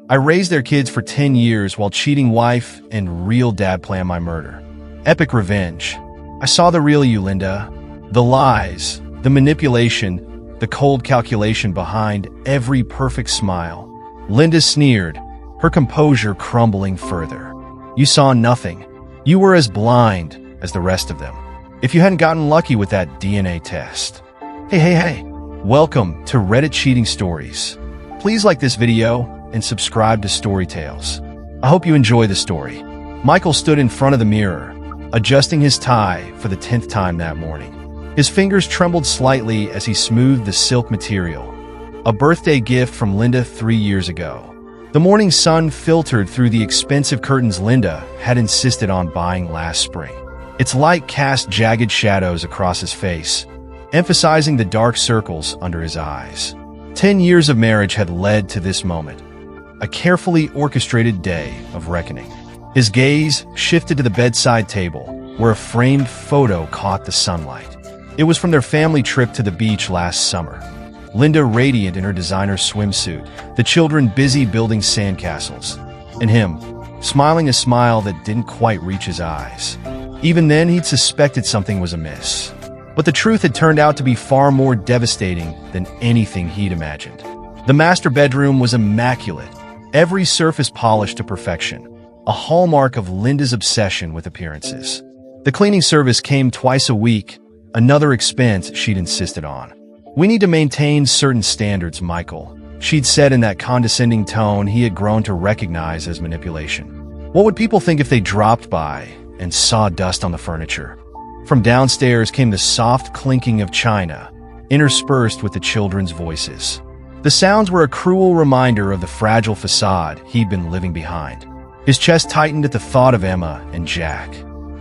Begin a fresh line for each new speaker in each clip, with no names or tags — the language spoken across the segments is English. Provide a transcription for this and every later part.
I raised their kids for 10 years while cheating wife and real dad planned my murder. Epic revenge. I saw the real you, Linda. The lies, the manipulation, the cold calculation behind every perfect smile. Linda sneered, her composure crumbling further. You saw nothing. You were as blind as the rest of them. If you hadn't gotten lucky with that DNA test. Hey. Welcome to Reddit Cheating Stories. Please like this video and subscribe to Story Tales. I hope you enjoy the story. Michael stood in front of the mirror, adjusting his tie for the 10th time that morning. His fingers trembled slightly as he smoothed the silk material, a birthday gift from Linda 3 years ago. The morning sun filtered through the expensive curtains Linda had insisted on buying last spring. Its light cast jagged shadows across his face, emphasizing the dark circles under his eyes. 10 years of marriage had led to this moment, a carefully orchestrated day of reckoning. His gaze shifted to the bedside table, where a framed photo caught the sunlight. It was from their family trip to the beach last summer. Linda radiant in her designer swimsuit, the children busy building sandcastles, and him, smiling a smile that didn't quite reach his eyes. Even then, he'd suspected something was amiss. But the truth had turned out to be far more devastating than anything he'd imagined. The master bedroom was immaculate, every surface polished to perfection, a hallmark of Linda's obsession with appearances. The cleaning service came twice a week, another expense she'd insisted on. We need to maintain certain standards, Michael, she'd said in that condescending tone he had grown to recognize as manipulation. What would people think if they dropped by and saw dust on the furniture? From downstairs came the soft clinking of china, interspersed with the children's voices. The sounds were a cruel reminder of the fragile facade he'd been living behind. His chest tightened at the thought of Emma and Jack.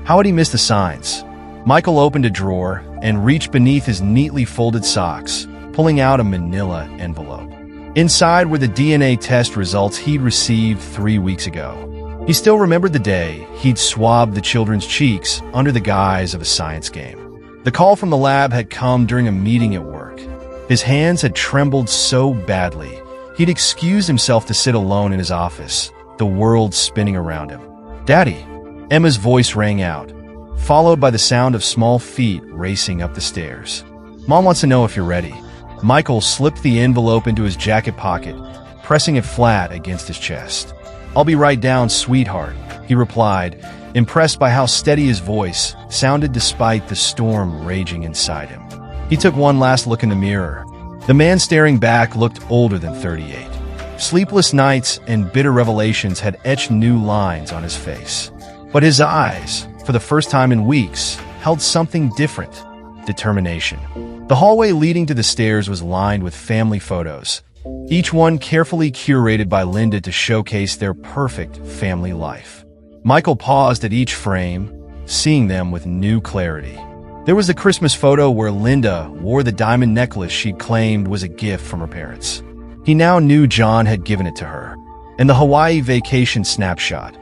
How had he missed the signs? Michael opened a drawer and reached beneath his neatly folded socks, pulling out a manila envelope. Inside were the DNA test results he'd received 3 weeks ago. He still remembered the day he'd swabbed the children's cheeks under the guise of a science game. The call from the lab had come during a meeting at work. His hands had trembled so badly, he'd excused himself to sit alone in his office, the world spinning around him. "Daddy," Emma's voice rang out, followed by the sound of small feet racing up the stairs. "Mom wants to know if you're ready." Michael slipped the envelope into his jacket pocket, pressing it flat against his chest. "I'll be right down, sweetheart," he replied, impressed by how steady his voice sounded despite the storm raging inside him. He took one last look in the mirror. The man staring back looked older than 38. Sleepless nights and bitter revelations had etched new lines on his face. But his eyes, for the first time in weeks, held something different: determination. The hallway leading to the stairs was lined with family photos, each one carefully curated by Linda to showcase their perfect family life. Michael paused at each frame, seeing them with new clarity. There was the Christmas photo where Linda wore the diamond necklace she claimed was a gift from her parents. He now knew John had given it to her. And the Hawaii vacation snapshot.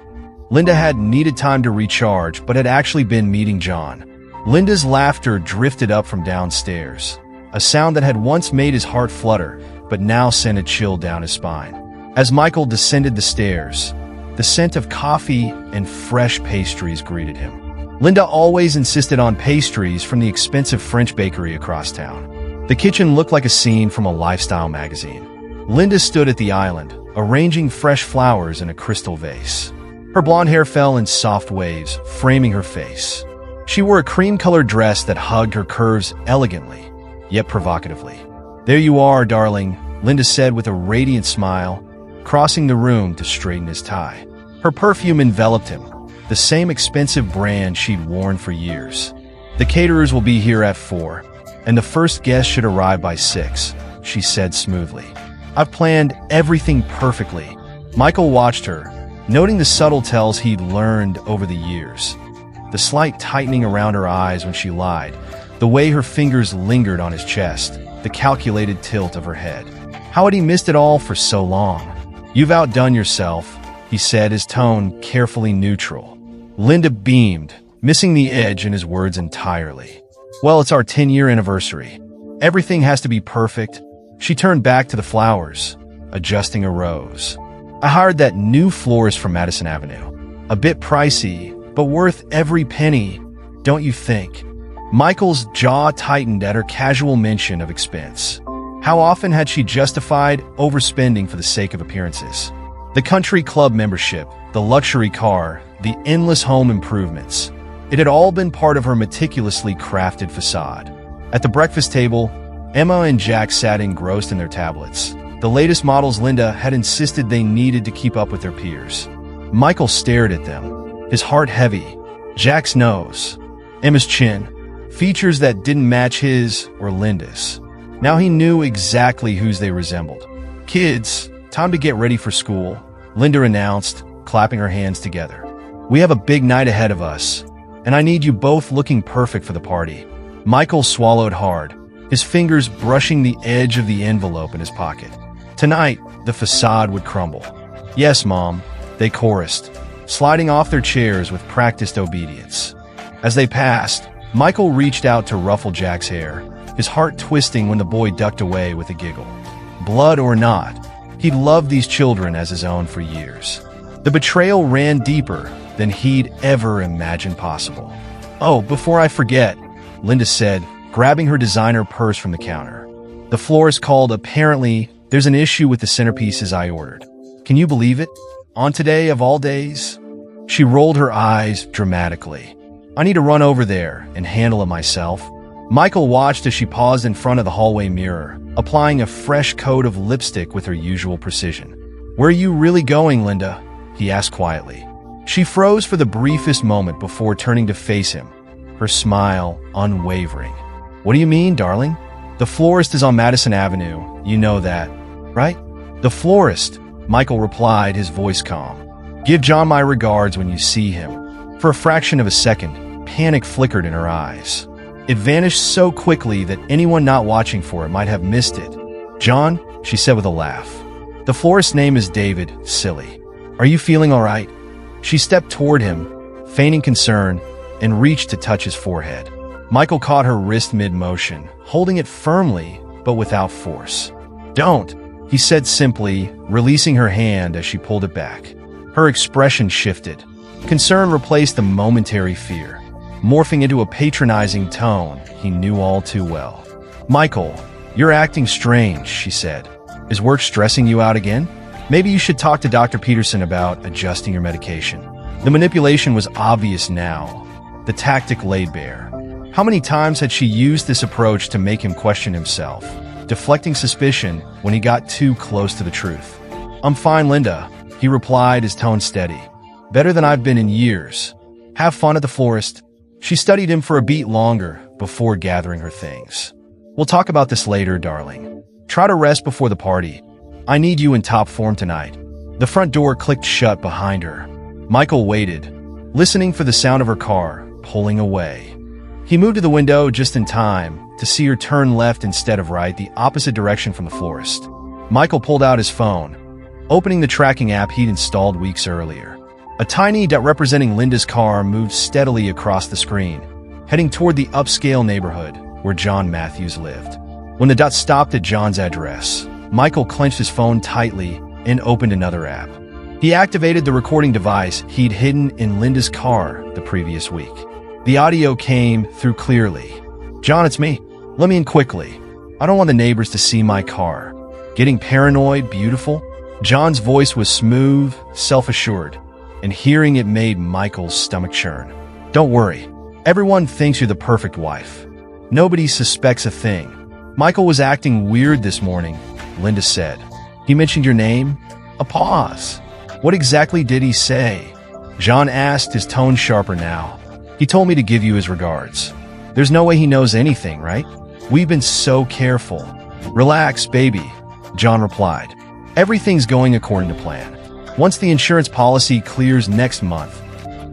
Linda had needed time to recharge, but had actually been meeting John. Linda's laughter drifted up from downstairs, a sound that had once made his heart flutter, but now sent a chill down his spine. As Michael descended the stairs, the scent of coffee and fresh pastries greeted him. Linda always insisted on pastries from the expensive French bakery across town. The kitchen looked like a scene from a lifestyle magazine. Linda stood at the island, arranging fresh flowers in a crystal vase. Her blonde hair fell in soft waves, framing her face. She wore a cream-colored dress that hugged her curves elegantly, yet provocatively. "There you are, darling," Linda said with a radiant smile, crossing the room to straighten his tie. Her perfume enveloped him, the same expensive brand she'd worn for years. "The caterers will be here at 4, and the first guest should arrive by 6, she said smoothly. "I've planned everything perfectly." Michael watched her, noting the subtle tells he'd learned over the years. The slight tightening around her eyes when she lied, the way her fingers lingered on his chest, the calculated tilt of her head. How had he missed it all for so long? "You've outdone yourself," he said, his tone carefully neutral. Linda beamed, missing the edge in his words entirely. "Well, it's our 10-year anniversary. Everything has to be perfect." She turned back to the flowers, adjusting a rose. I hired that new florist from Madison Avenue. A bit pricey, but worth every penny, don't you think? Michael's jaw tightened at her casual mention of expense. How often had she justified overspending for the sake of appearances? The country club membership, the luxury car, the endless home improvements. It had all been part of her meticulously crafted facade. At the breakfast table, Emma and Jack sat engrossed in their tablets. The latest models Linda had insisted they needed to keep up with their peers. Michael stared at them, his heart heavy. Jack's nose, Emma's chin, features that didn't match his or Linda's. Now he knew exactly whose they resembled. "Kids, time to get ready for school," Linda announced, clapping her hands together. "We have a big night ahead of us, and I need you both looking perfect for the party." Michael swallowed hard, his fingers brushing the edge of the envelope in his pocket. Tonight, the facade would crumble. "Yes, Mom," they chorused, sliding off their chairs with practiced obedience. As they passed, Michael reached out to ruffle Jack's hair, his heart twisting when the boy ducked away with a giggle. Blood or not, he'd loved these children as his own for years. The betrayal ran deeper than he'd ever imagined possible. "Oh, before I forget," Linda said, grabbing her designer purse from the counter. "The florist called. Apparently, there's an issue with the centerpieces I ordered. Can you believe it? On today of all days?" She rolled her eyes dramatically. "I need to run over there and handle it myself." Michael watched as she paused in front of the hallway mirror, applying a fresh coat of lipstick with her usual precision. "Where are you really going, Linda?" he asked quietly. She froze for the briefest moment before turning to face him, her smile unwavering. "What do you mean, darling? The florist is on Madison Avenue. You know that, right?" "The florist," Michael replied, his voice calm. "Give John my regards when you see him." For a fraction of a second, panic flickered in her eyes. It vanished so quickly that anyone not watching for it might have missed it. "John," she said with a laugh. "The florist's name is David, silly. Are you feeling all right?" She stepped toward him, feigning concern, and reached to touch his forehead. Michael caught her wrist mid-motion, holding it firmly, but without force. "Don't," he said simply, releasing her hand as she pulled it back. Her expression shifted. Concern replaced the momentary fear, morphing into a patronizing tone he knew all too well. "Michael, you're acting strange," she said. "Is work stressing you out again? Maybe you should talk to Dr. Peterson about adjusting your medication." The manipulation was obvious now, the tactic laid bare. How many times had she used this approach to make him question himself, deflecting suspicion when he got too close to the truth? "I'm fine, Linda," he replied, his tone steady. "Better than I've been in years. Have fun at the florist." She studied him for a beat longer before gathering her things. "We'll talk about this later, darling. Try to rest before the party. I need you in top form tonight." The front door clicked shut behind her. Michael waited, listening for the sound of her car pulling away. He moved to the window just in time to see her turn left instead of right, the opposite direction from the florist. Michael pulled out his phone, opening the tracking app he'd installed weeks earlier. A tiny dot representing Linda's car moved steadily across the screen, heading toward the upscale neighborhood where John Matthews lived. When the dot stopped at John's address, Michael clenched his phone tightly and opened another app. He activated the recording device he'd hidden in Linda's car the previous week. The audio came through clearly. "John, it's me. Let me in quickly. I don't want the neighbors to see my car." Getting paranoid, beautiful? John's voice was smooth, self-assured, and hearing it made Michael's stomach churn. "Don't worry. Everyone thinks you're the perfect wife. Nobody suspects a thing." "Michael was acting weird this morning," Linda said. "He mentioned your name?" A pause. "What exactly did he say?" John asked, his tone sharper now. "He told me to give you his regards." "There's no way he knows anything, right? We've been so careful." "Relax, baby," John replied. "Everything's going according to plan. Once the insurance policy clears next month,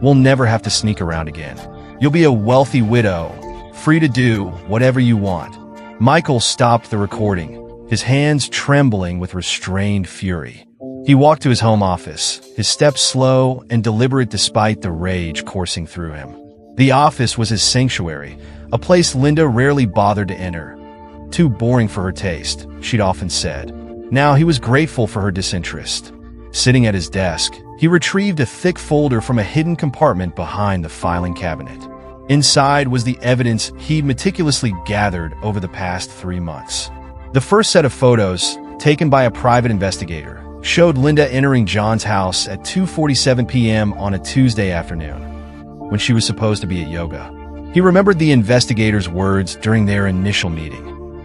we'll never have to sneak around again. You'll be a wealthy widow, free to do whatever you want." Michael stopped the recording, his hands trembling with restrained fury. He walked to his home office, his steps slow and deliberate despite the rage coursing through him. The office was his sanctuary, a place Linda rarely bothered to enter. Too boring for her taste, she'd often said. Now he was grateful for her disinterest. Sitting at his desk, he retrieved a thick folder from a hidden compartment behind the filing cabinet. Inside was the evidence he'd meticulously gathered over the past 3 months. The first set of photos, taken by a private investigator, showed Linda entering John's house at 2:47 p.m. on a Tuesday afternoon, when she was supposed to be at yoga. He remembered the investigator's words during their initial meeting.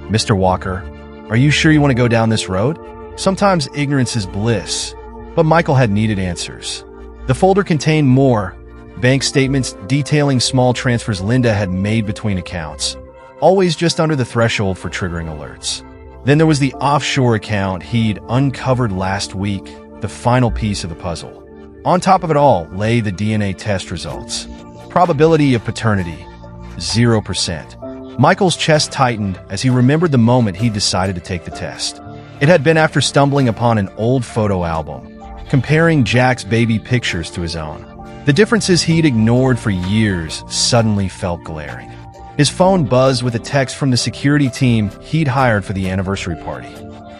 "Mr. Walker, are you sure you want to go down this road? Sometimes ignorance is bliss." But Michael had needed answers. The folder contained more bank statements detailing small transfers Linda had made between accounts, always just under the threshold for triggering alerts. Then there was the offshore account he'd uncovered last week, the final piece of the puzzle. On top of it all lay the DNA test results. Probability of paternity, 0%. Michael's chest tightened as he remembered the moment he decided to take the test. It had been after stumbling upon an old photo album, comparing Jack's baby pictures to his own. The differences he'd ignored for years suddenly felt glaring. His phone buzzed with a text from the security team he'd hired for the anniversary party.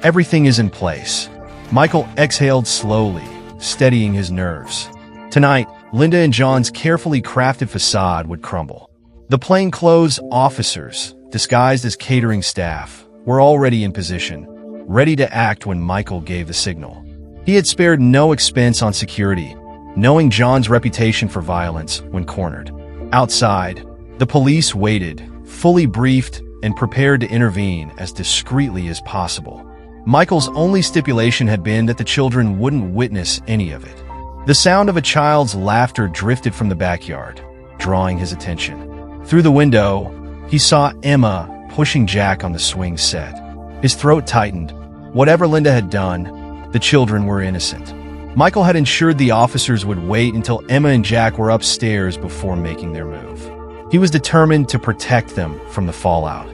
"Everything is in place." Michael exhaled slowly, steadying his nerves. Tonight, Linda and John's carefully crafted facade would crumble. The plainclothes officers, disguised as catering staff, were already in position, ready to act when Michael gave the signal. He had spared no expense on security, knowing John's reputation for violence when cornered. Outside, the police waited, fully briefed and prepared to intervene as discreetly as possible. Michael's only stipulation had been that the children wouldn't witness any of it. The sound of a child's laughter drifted from the backyard, drawing his attention. Through the window, he saw Emma pushing Jack on the swing set. His throat tightened. Whatever Linda had done, the children were innocent. Michael had ensured the officers would wait until Emma and Jack were upstairs before making their move. He was determined to protect them from the fallout.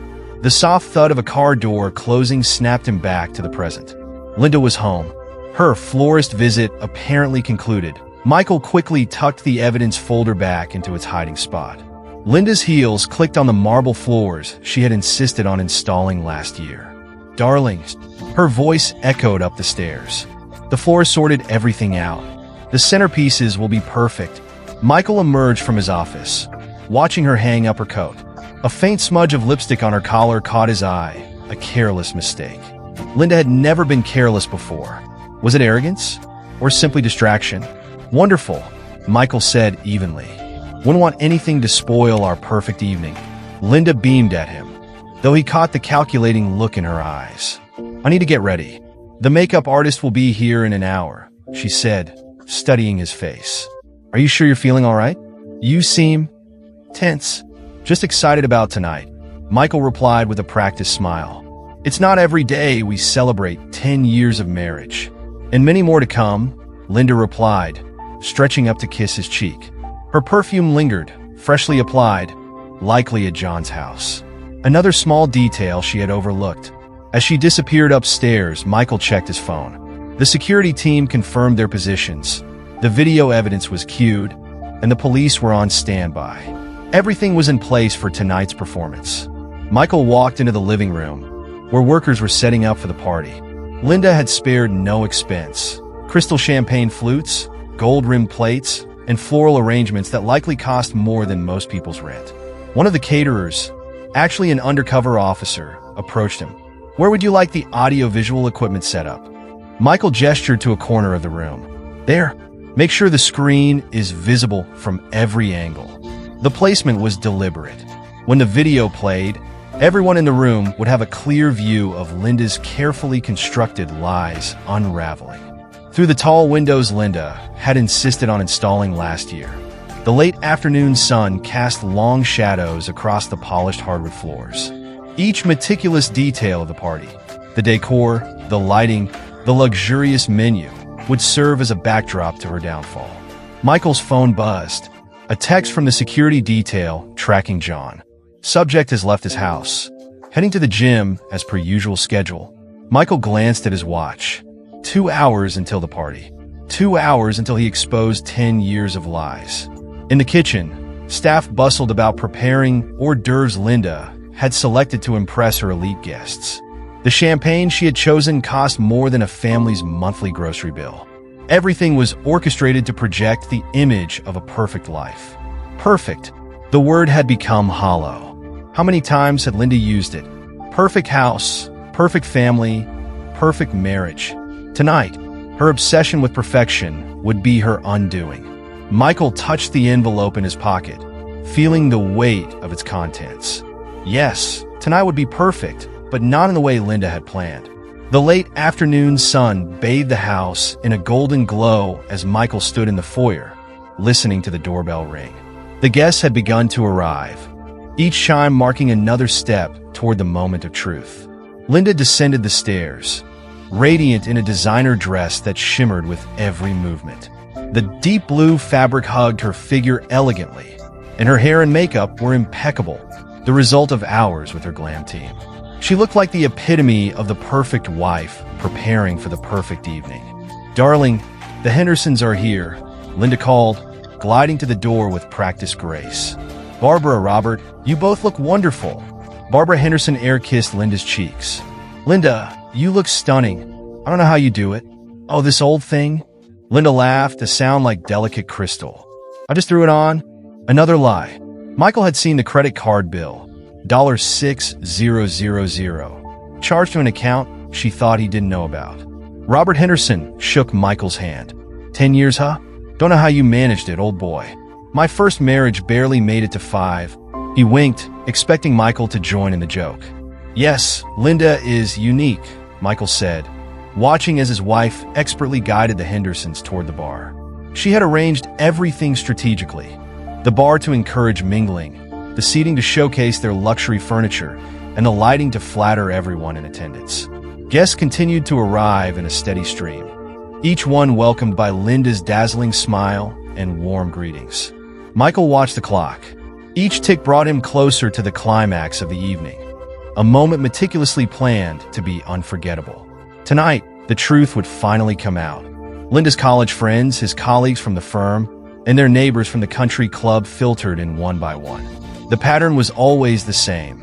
The soft thud of a car door closing snapped him back to the present. Linda was home. Her florist visit apparently concluded. Michael quickly tucked the evidence folder back into its hiding spot. Linda's heels clicked on the marble floors she had insisted on installing last year. "Darlings," her voice echoed up the stairs. The floor sorted everything out. "The centerpieces will be perfect." Michael emerged from his office, watching her hang up her coat. A faint smudge of lipstick on her collar caught his eye, a careless mistake. Linda had never been careless before. Was it arrogance? Or simply distraction? "Wonderful," Michael said evenly. "Wouldn't want anything to spoil our perfect evening." Linda beamed at him, though he caught the calculating look in her eyes. "I need to get ready. The makeup artist will be here in an hour," she said, studying his face. "Are you sure you're feeling all right? You seem tense." "Just excited about tonight," Michael replied with a practiced smile. "It's not every day we celebrate 10 years of marriage." "And many more to come," Linda replied, stretching up to kiss his cheek. Her perfume lingered, freshly applied, likely at John's house. Another small detail she had overlooked. As she disappeared upstairs, Michael checked his phone. The security team confirmed their positions. The video evidence was queued, and the police were on standby. Everything was in place for tonight's performance. Michael walked into the living room, where workers were setting up for the party. Linda had spared no expense. Crystal champagne flutes, gold-rimmed plates, and floral arrangements that likely cost more than most people's rent. One of the caterers, actually an undercover officer, approached him. "Where would you like the audio-visual equipment set up?" Michael gestured to a corner of the room. "There. Make sure the screen is visible from every angle." The placement was deliberate. When the video played, everyone in the room would have a clear view of Linda's carefully constructed lies unraveling. Through the tall windows Linda had insisted on installing last year, the late afternoon sun cast long shadows across the polished hardwood floors. Each meticulous detail of the party, the decor, the lighting, the luxurious menu, would serve as a backdrop to her downfall. Michael's phone buzzed. A text from the security detail tracking John. Subject has left his house, heading to the gym as per usual schedule. Michael glanced at his watch. 2 hours until the party. 2 hours until he exposed 10 years of lies. In the kitchen, staff bustled about preparing hors d'oeuvres Linda had selected to impress her elite guests. The champagne she had chosen cost more than a family's monthly grocery bill. Everything was orchestrated to project the image of a perfect life. Perfect. The word had become hollow. How many times had Linda used it? Perfect house, perfect family, perfect marriage. Tonight, her obsession with perfection would be her undoing. Michael touched the envelope in his pocket, feeling the weight of its contents. Yes, tonight would be perfect, but not in the way Linda had planned. The late afternoon sun bathed the house in a golden glow as Michael stood in the foyer, listening to the doorbell ring. The guests had begun to arrive, each chime marking another step toward the moment of truth. Linda descended the stairs, radiant in a designer dress that shimmered with every movement. The deep blue fabric hugged her figure elegantly, and her hair and makeup were impeccable, the result of hours with her glam team. She looked like the epitome of the perfect wife preparing for the perfect evening. "Darling, the Hendersons are here," Linda called, gliding to the door with practiced grace. "Barbara, Robert, you both look wonderful." Barbara Henderson air-kissed Linda's cheeks. "Linda, you look stunning. I don't know how you do it." "Oh, this old thing?" Linda laughed, a sound like delicate crystal. "I just threw it on." Another lie. Michael had seen the credit card bill. $6,000, charged to an account she thought he didn't know about. Robert Henderson shook Michael's hand. 10 years, huh? Don't know how you managed it, old boy. My first marriage barely made it to 5. He winked, expecting Michael to join in the joke. "Yes, Linda is unique," Michael said, watching as his wife expertly guided the Hendersons toward the bar. She had arranged everything strategically. The bar to encourage mingling, the seating to showcase their luxury furniture, and the lighting to flatter everyone in attendance. Guests continued to arrive in a steady stream, each one welcomed by Linda's dazzling smile and warm greetings. Michael watched the clock. Each tick brought him closer to the climax of the evening, a moment meticulously planned to be unforgettable. Tonight, the truth would finally come out. Linda's college friends, his colleagues from the firm, and their neighbors from the country club filtered in one by one. The pattern was always the same: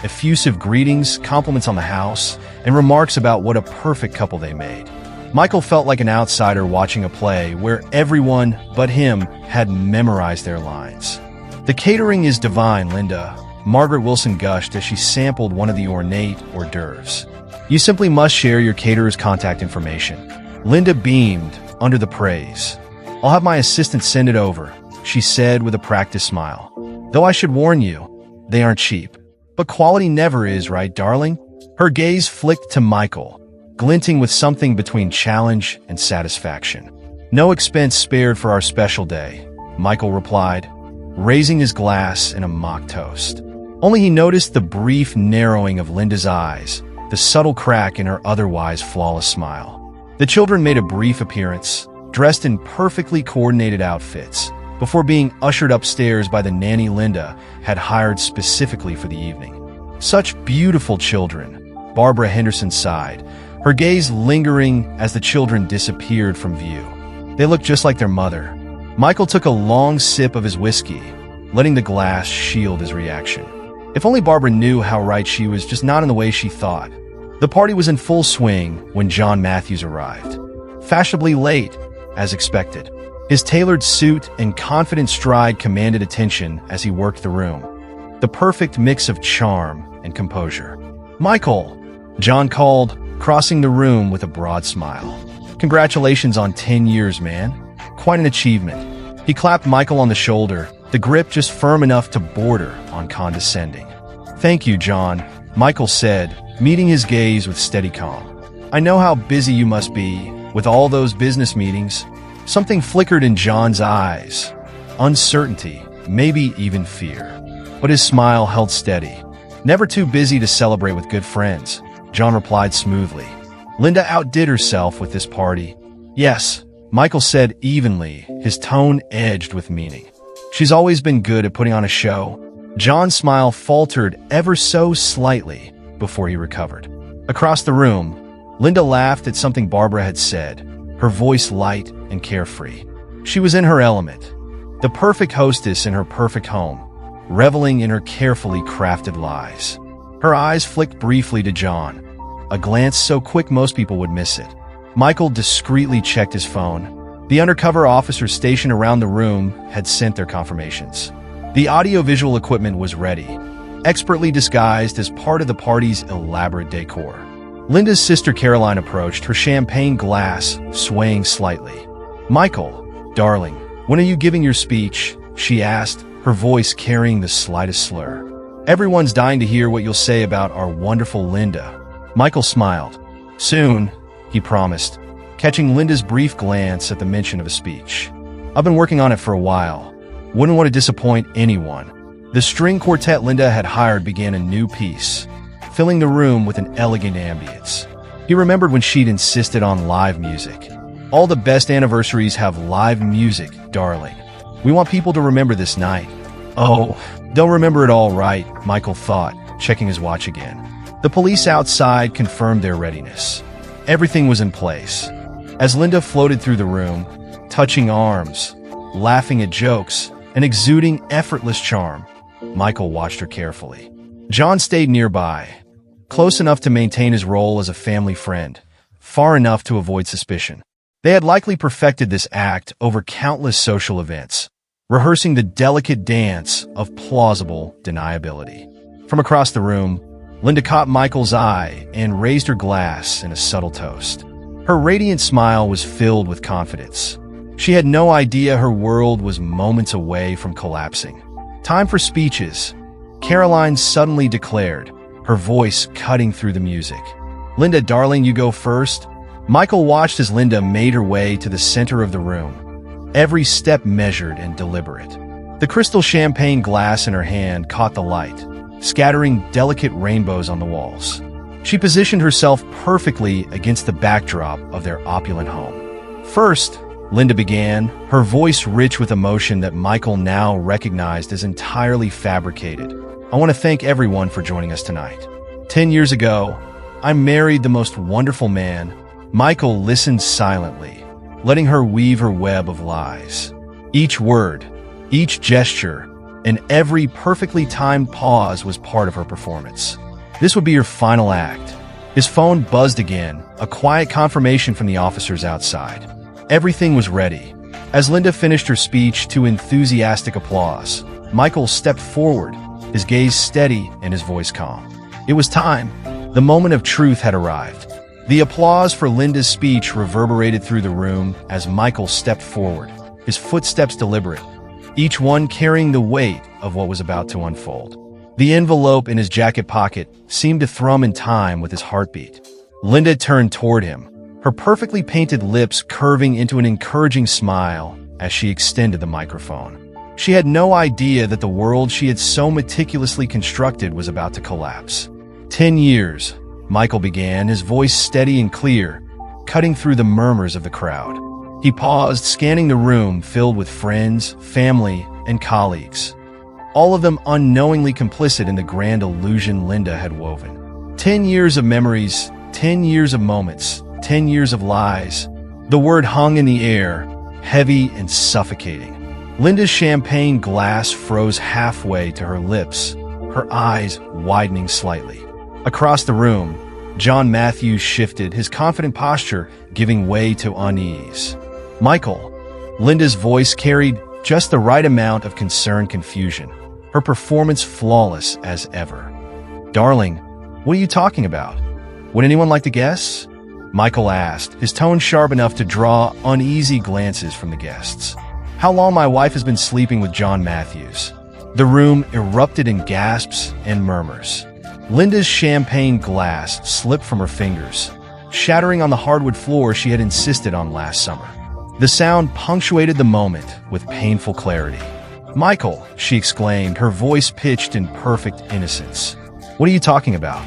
effusive greetings, compliments on the house, and remarks about what a perfect couple they made. Michael felt like an outsider watching a play where everyone but him had memorized their lines. "The catering is divine, Linda," Margaret Wilson gushed as she sampled one of the ornate hors d'oeuvres. "You simply must share your caterer's contact information." Linda beamed under the praise. "I'll have my assistant send it over," she said with a practiced smile. "Though I should warn you, they aren't cheap. But quality never is, right, darling?" Her gaze flicked to Michael, glinting with something between challenge and satisfaction. "No expense spared for our special day," Michael replied, raising his glass in a mock toast. Only he noticed the brief narrowing of Linda's eyes, the subtle crack in her otherwise flawless smile. The children made a brief appearance, dressed in perfectly coordinated outfits, before being ushered upstairs by the nanny Linda had hired specifically for the evening. "Such beautiful children," Barbara Henderson sighed, her gaze lingering as the children disappeared from view. "They look just like their mother." Michael took a long sip of his whiskey, letting the glass shield his reaction. If only Barbara knew how right she was, just not in the way she thought. The party was in full swing when John Matthews arrived. Fashionably late, as expected. His tailored suit and confident stride commanded attention as he worked the room. The perfect mix of charm and composure. "Michael," John called, crossing the room with a broad smile. "Congratulations on 10 years, man. Quite an achievement." He clapped Michael on the shoulder, the grip just firm enough to border on condescending. "Thank you, John," Michael said, meeting his gaze with steady calm. "I know how busy you must be with all those business meetings." Something flickered in John's eyes. Uncertainty, maybe even fear. But his smile held steady. "Never too busy to celebrate with good friends," John replied smoothly. "Linda outdid herself with this party." "Yes," Michael said evenly, his tone edged with meaning. "She's always been good at putting on a show." John's smile faltered ever so slightly before he recovered. Across the room, Linda laughed at something Barbara had said, her voice light and carefree. She was in her element, the perfect hostess in her perfect home, reveling in her carefully crafted lies. Her eyes flicked briefly to John, a glance so quick most people would miss it. Michael discreetly checked his phone. The undercover officers stationed around the room had sent their confirmations. The audiovisual equipment was ready, expertly disguised as part of the party's elaborate decor. Linda's sister Caroline approached, her champagne glass swaying slightly. "Michael, darling, when are you giving your speech?" she asked, her voice carrying the slightest slur. "Everyone's dying to hear what you'll say about our wonderful Linda." Michael smiled. "Soon," he promised, catching Linda's brief glance at the mention of a speech. "I've been working on it for a while. Wouldn't want to disappoint anyone." The string quartet Linda had hired began a new piece, filling the room with an elegant ambience. He remembered when she'd insisted on live music. "All the best anniversaries have live music, darling. We want people to remember this night." "Oh, they'll remember it all right," Michael thought, checking his watch again. The police outside confirmed their readiness. Everything was in place. As Linda floated through the room, touching arms, laughing at jokes, and exuding effortless charm, Michael watched her carefully. John stayed nearby, close enough to maintain his role as a family friend, far enough to avoid suspicion. They had likely perfected this act over countless social events, rehearsing the delicate dance of plausible deniability. From across the room, Linda caught Michael's eye and raised her glass in a subtle toast. Her radiant smile was filled with confidence. She had no idea her world was moments away from collapsing. "Time for speeches," Caroline suddenly declared, her voice cutting through the music. "Linda, darling, you go first." Michael watched as Linda made her way to the center of the room, every step measured and deliberate. The crystal champagne glass in her hand caught the light, scattering delicate rainbows on the walls. She positioned herself perfectly against the backdrop of their opulent home. "First," Linda began, her voice rich with emotion that Michael now recognized as entirely fabricated. "I want to thank everyone for joining us tonight. 10 years ago, I married the most wonderful man." Michael listened silently, letting her weave her web of lies. Each word, each gesture, and every perfectly timed pause was part of her performance. "This would be your final act." His phone buzzed again, a quiet confirmation from the officers outside. Everything was ready. As Linda finished her speech to enthusiastic applause, Michael stepped forward, his gaze steady and his voice calm. It was time. The moment of truth had arrived. The applause for Linda's speech reverberated through the room as Michael stepped forward, his footsteps deliberate, each one carrying the weight of what was about to unfold. The envelope in his jacket pocket seemed to thrum in time with his heartbeat. Linda turned toward him, her perfectly painted lips curving into an encouraging smile as she extended the microphone. She had no idea that the world she had so meticulously constructed was about to collapse. 10 years, Michael began, his voice steady and clear, cutting through the murmurs of the crowd. He paused, scanning the room filled with friends, family, and colleagues, all of them unknowingly complicit in the grand illusion Linda had woven. 10 years of memories, 10 years of moments, 10 years of lies. The word hung in the air, heavy and suffocating. Linda's champagne glass froze halfway to her lips, her eyes widening slightly. Across the room, John Matthews shifted, his confident posture giving way to unease. "Michael," Linda's voice carried just the right amount of concerned confusion, her performance flawless as ever. "Darling, what are you talking about? Would anyone like to guess?" Michael asked, his tone sharp enough to draw uneasy glances from the guests. "How long my wife has been sleeping with John Matthews." The room erupted in gasps and murmurs. Linda's champagne glass slipped from her fingers, shattering on the hardwood floor she had insisted on last summer. The sound punctuated the moment with painful clarity. "Michael," she exclaimed, her voice pitched in perfect innocence. "What are you talking about?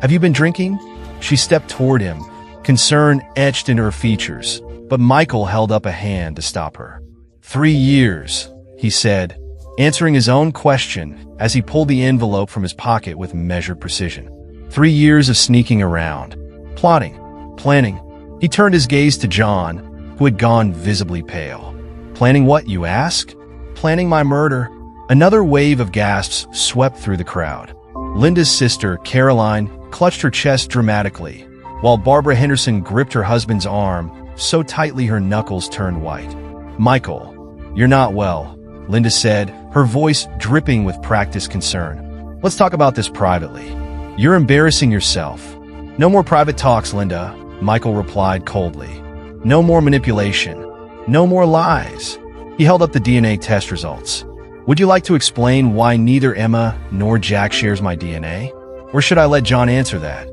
Have you been drinking?" She stepped toward him, concern etched into her features, but Michael held up a hand to stop her. 3 years, he said, answering his own question as he pulled the envelope from his pocket with measured precision. 3 years of sneaking around, plotting, planning. He turned his gaze to John, who had gone visibly pale. "Planning what, you ask?" "Planning my murder." Another wave of gasps swept through the crowd. Linda's sister, Caroline, clutched her chest dramatically, while Barbara Henderson gripped her husband's arm so tightly her knuckles turned white. "Michael, you're not well," Linda said, her voice dripping with practiced concern. "Let's talk about this privately. You're embarrassing yourself." "No more private talks, Linda," Michael replied coldly. "No more manipulation. No more lies." He held up the DNA test results. "Would you like to explain why neither Emma nor Jack shares my DNA? Or should I let John answer that?"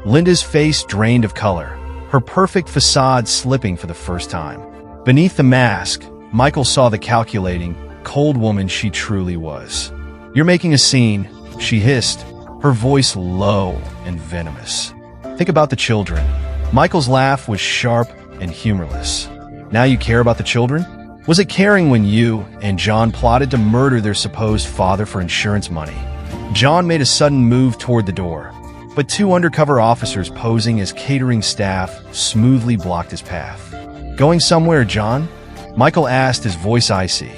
Linda's face drained of color, her perfect facade slipping for the first time. Beneath the mask, Michael saw the calculating, cold woman she truly was. "You're making a scene," she hissed, her voice low and venomous. "Think about the children." Michael's laugh was sharp and humorless. "Now you care about the children? Was it caring when you and John plotted to murder their supposed father for insurance money?" John made a sudden move toward the door, but two undercover officers posing as catering staff smoothly blocked his path. "Going somewhere, John?" Michael asked, his voice icy.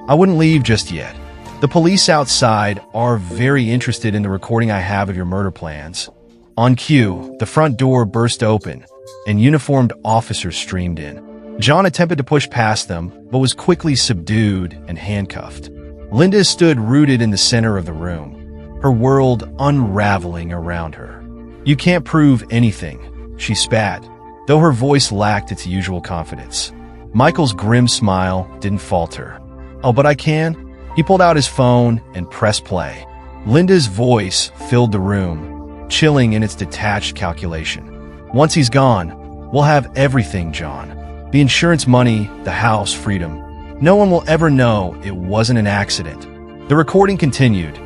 "I wouldn't leave just yet. The police outside are very interested in the recording I have of your murder plans." On cue, the front door burst open, and uniformed officers streamed in. John attempted to push past them, but was quickly subdued and handcuffed. Linda stood rooted in the center of the room, her world unraveling around her. "You can't prove anything," she spat, though her voice lacked its usual confidence. Michael's grim smile didn't falter. "Oh, but I can." He pulled out his phone and pressed play. Linda's voice filled the room, chilling in its detached calculation. "Once he's gone, we'll have everything, John. The insurance money, the house, freedom. No one will ever know it wasn't an accident." The recording continued,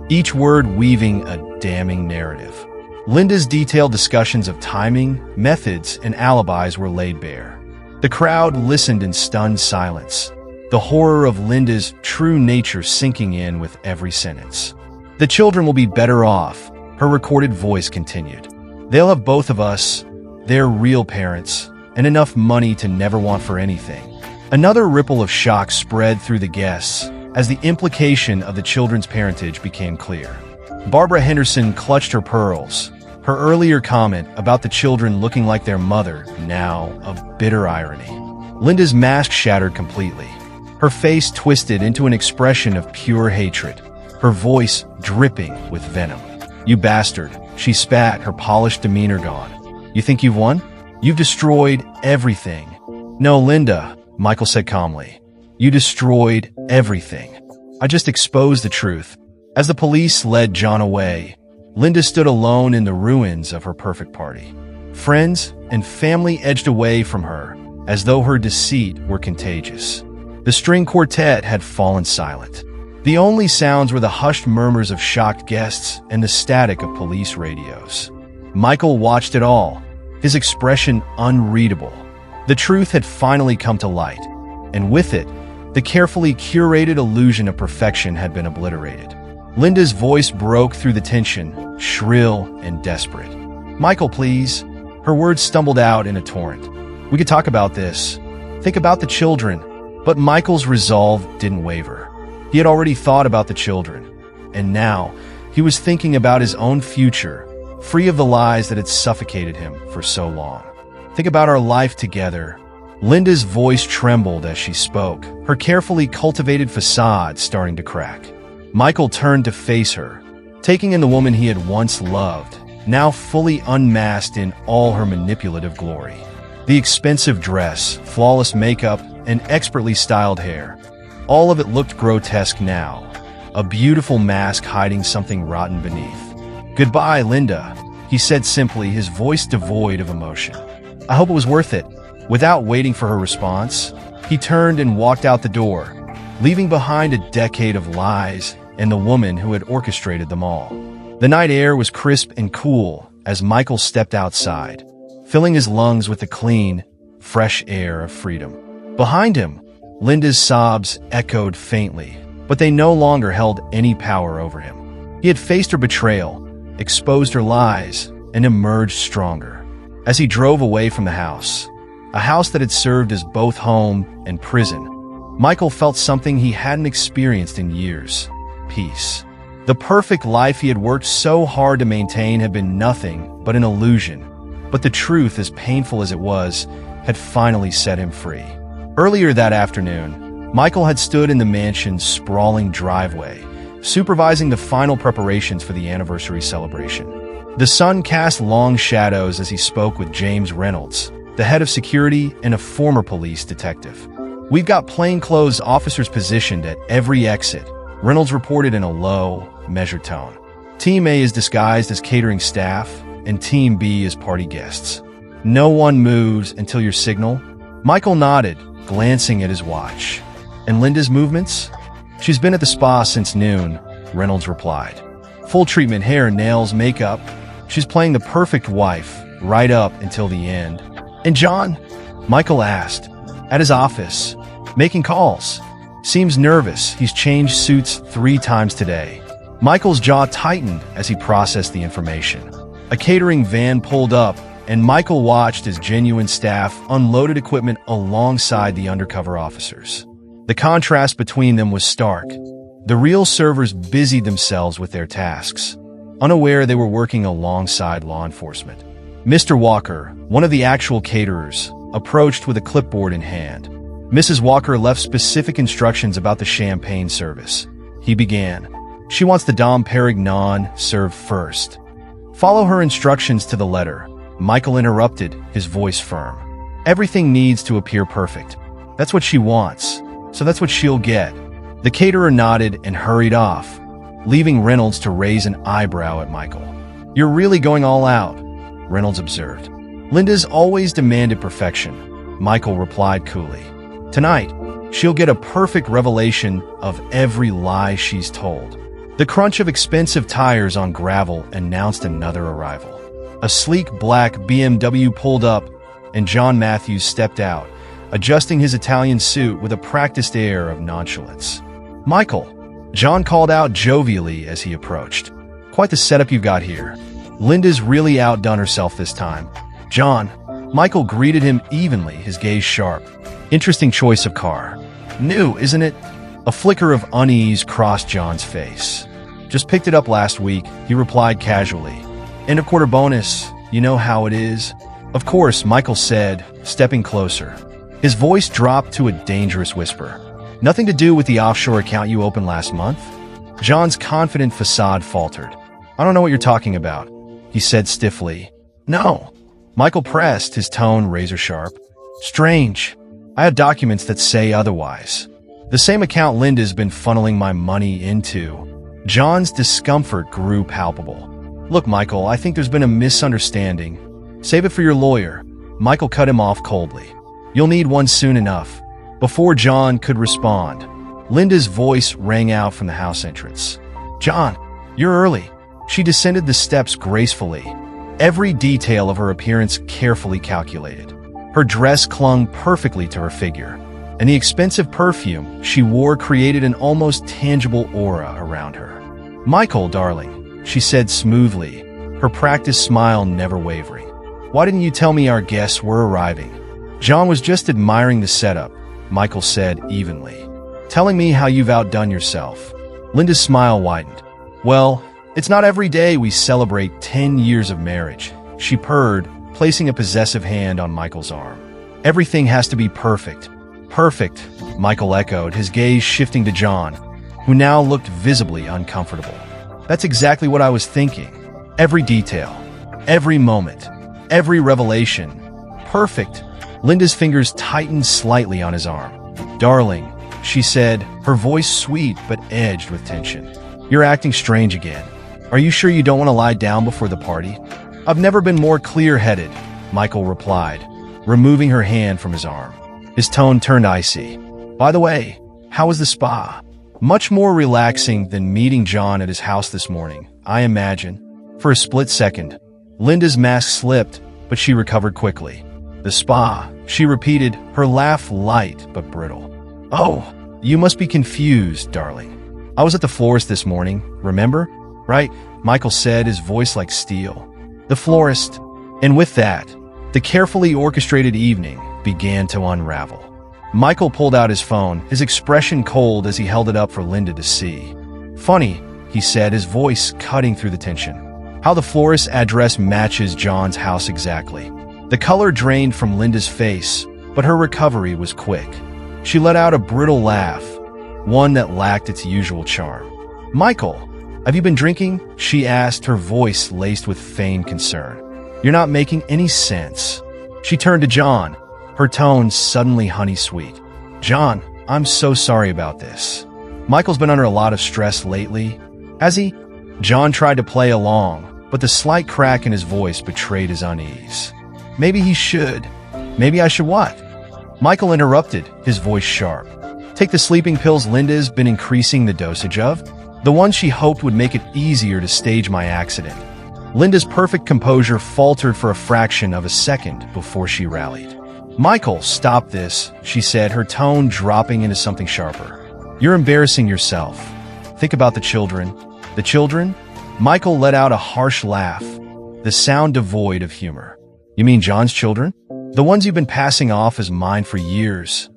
each word weaving a damning narrative. Linda's detailed discussions of timing, methods, and alibis were laid bare. The crowd listened in stunned silence, the horror of Linda's true nature sinking in with every sentence. "The children will be better off," her recorded voice continued. "They'll have both of us, their real parents, and enough money to never want for anything." Another ripple of shock spread through the guests as the implication of the children's parentage became clear. Barbara Henderson clutched her pearls, her earlier comment about the children looking like their mother now a bitter irony. Linda's mask shattered completely, her face twisted into an expression of pure hatred, her voice dripping with venom. "You bastard," she spat, her polished demeanor gone. "You think you've won? You've destroyed everything." "No, Linda," Michael said calmly. "You destroyed everything. I just exposed the truth." As the police led John away, Linda stood alone in the ruins of her perfect party. Friends and family edged away from her, as though her deceit were contagious. The string quartet had fallen silent. The only sounds were the hushed murmurs of shocked guests and the static of police radios. Michael watched it all, his expression unreadable. The truth had finally come to light, and with it, the carefully curated illusion of perfection had been obliterated. Linda's voice broke through the tension, shrill and desperate. "Michael, please." Her words stumbled out in a torrent. "We could talk about this. Think about the children." But Michael's resolve didn't waver. He had already thought about the children, and now he was thinking about his own future, free of the lies that had suffocated him for so long. "Think about our life together." Linda's voice trembled as she spoke, her carefully cultivated facade starting to crack. Michael turned to face her, taking in the woman he had once loved, now fully unmasked in all her manipulative glory. The expensive dress, flawless makeup, and expertly styled hair. All of it looked grotesque now, a beautiful mask hiding something rotten beneath. "Goodbye, Linda," he said simply, his voice devoid of emotion. "I hope it was worth it." Without waiting for her response, he turned and walked out the door, leaving behind a decade of lies and the woman who had orchestrated them all. The night air was crisp and cool as Michael stepped outside, filling his lungs with the clean, fresh air of freedom. Behind him, Linda's sobs echoed faintly, but they no longer held any power over him. He had faced her betrayal, exposed her lies, and emerged stronger. As he drove away from the house, a house that had served as both home and prison, Michael felt something he hadn't experienced in years: peace. The perfect life he had worked so hard to maintain had been nothing but an illusion, But the truth, as painful as it was, had finally set him free. Earlier that afternoon, Michael had stood in the mansion's sprawling driveway, supervising the final preparations for the anniversary celebration. The sun cast long shadows as he spoke with James Reynolds, the head of security and a former police detective. "We've got plainclothes officers positioned at every exit," Reynolds reported in a low, measured tone. "Team A is disguised as catering staff, and Team B is party guests. No one moves until your signal." Michael nodded, glancing at his watch. "And Linda's movements?" "She's been at the spa since noon," Reynolds replied. "Full treatment, hair, nails, makeup. She's playing the perfect wife, right up until the end." "And John?" Michael asked. "At his office, making calls. Seems nervous. He's changed suits 3 times today." Michael's jaw tightened as he processed the information. A catering van pulled up, and Michael watched as genuine staff unloaded equipment alongside the undercover officers. The contrast between them was stark. The real servers busied themselves with their tasks, unaware they were working alongside law enforcement. Mr. Walker, one of the actual caterers, approached with a clipboard in hand. Mrs. Walker left specific instructions about the champagne service. He began. "She wants the Dom Perignon served first." "Follow her instructions to the letter," Michael interrupted, his voice firm. "Everything needs to appear perfect. That's what she wants, so that's what she'll get." The caterer nodded and hurried off, leaving Reynolds to raise an eyebrow at Michael. "You're really going all out," Reynolds observed. "Linda's always demanded perfection," Michael replied coolly. "Tonight, she'll get a perfect revelation of every lie she's told." The crunch of expensive tires on gravel announced another arrival. A sleek black BMW pulled up, and John Matthews stepped out, adjusting his Italian suit with a practiced air of nonchalance. "Michael," John called out jovially as he approached. "Quite the setup you've got here. Linda's really outdone herself this time." "John," Michael greeted him evenly, his gaze sharp. "Interesting choice of car. New, isn't it?" A flicker of unease crossed John's face. "Just picked it up last week," he replied casually. "End of quarter bonus, you know how it is." "Of course," Michael said, stepping closer. His voice dropped to a dangerous whisper. "Nothing to do with the offshore account you opened last month?" John's confident facade faltered. "I don't know what you're talking about," he said stiffly. "No." Michael pressed, his tone razor-sharp. "Strange. I have documents that say otherwise. The same account Linda's been funneling my money into." John's discomfort grew palpable. "Look, Michael, I think there's been a misunderstanding. Save it for your lawyer." Michael cut him off coldly. "You'll need one soon enough." Before John could respond, Linda's voice rang out from the house entrance. "John, you're early." She descended the steps gracefully, every detail of her appearance carefully calculated. Her dress clung perfectly to her figure, and the expensive perfume she wore created an almost tangible aura around her. "Michael, darling," she said smoothly, her practiced smile never wavering. "Why didn't you tell me our guests were arriving?" "John was just admiring the setup," Michael said evenly. "Telling me how you've outdone yourself." Linda's smile widened. "Well, it's not every day we celebrate 10 years of marriage," she purred, placing a possessive hand on Michael's arm. "Everything has to be perfect." "Perfect," Michael echoed, his gaze shifting to John, who now looked visibly uncomfortable. "That's exactly what I was thinking. Every detail, every moment, every revelation. Perfect." Linda's fingers tightened slightly on his arm. "Darling," she said, her voice sweet but edged with tension. "You're acting strange again. Are you sure you don't want to lie down before the party?" "I've never been more clear-headed," Michael replied, removing her hand from his arm. His tone turned icy. "By the way, how was the spa?" "Much more relaxing than meeting John at his house this morning, I imagine." For a split second, Linda's mask slipped, but she recovered quickly. "The spa," she repeated, her laugh light but brittle. "Oh, you must be confused, darling. I was at the florist this morning, remember?" "Right," Michael said, his voice like steel. "The florist." And with that, the carefully orchestrated evening began to unravel. Michael pulled out his phone, his expression cold as he held it up for Linda to see. "Funny," he said, his voice cutting through the tension. How the florist's address matches John's house exactly. The color drained from Linda's face, but her recovery was quick. She let out a brittle laugh, one that lacked its usual charm. "Michael, have you been drinking?" she asked, her voice laced with feigned concern. "You're not making any sense." She turned to John, her tone suddenly honey-sweet. "John, I'm so sorry about this. Michael's been under a lot of stress lately." "Has he?" John tried to play along, but the slight crack in his voice betrayed his unease. "Maybe he should." "Maybe I should what?" Michael interrupted, his voice sharp. "Take the sleeping pills Linda's been increasing the dosage of? The ones she hoped would make it easier to stage my accident." Linda's perfect composure faltered for a fraction of a second before she rallied. "Michael, stop this," she said, her tone dropping into something sharper. "You're embarrassing yourself. Think about the children." "The children?" Michael let out a harsh laugh, the sound devoid of humor. "You mean John's children? The ones you've been passing off as mine for years?"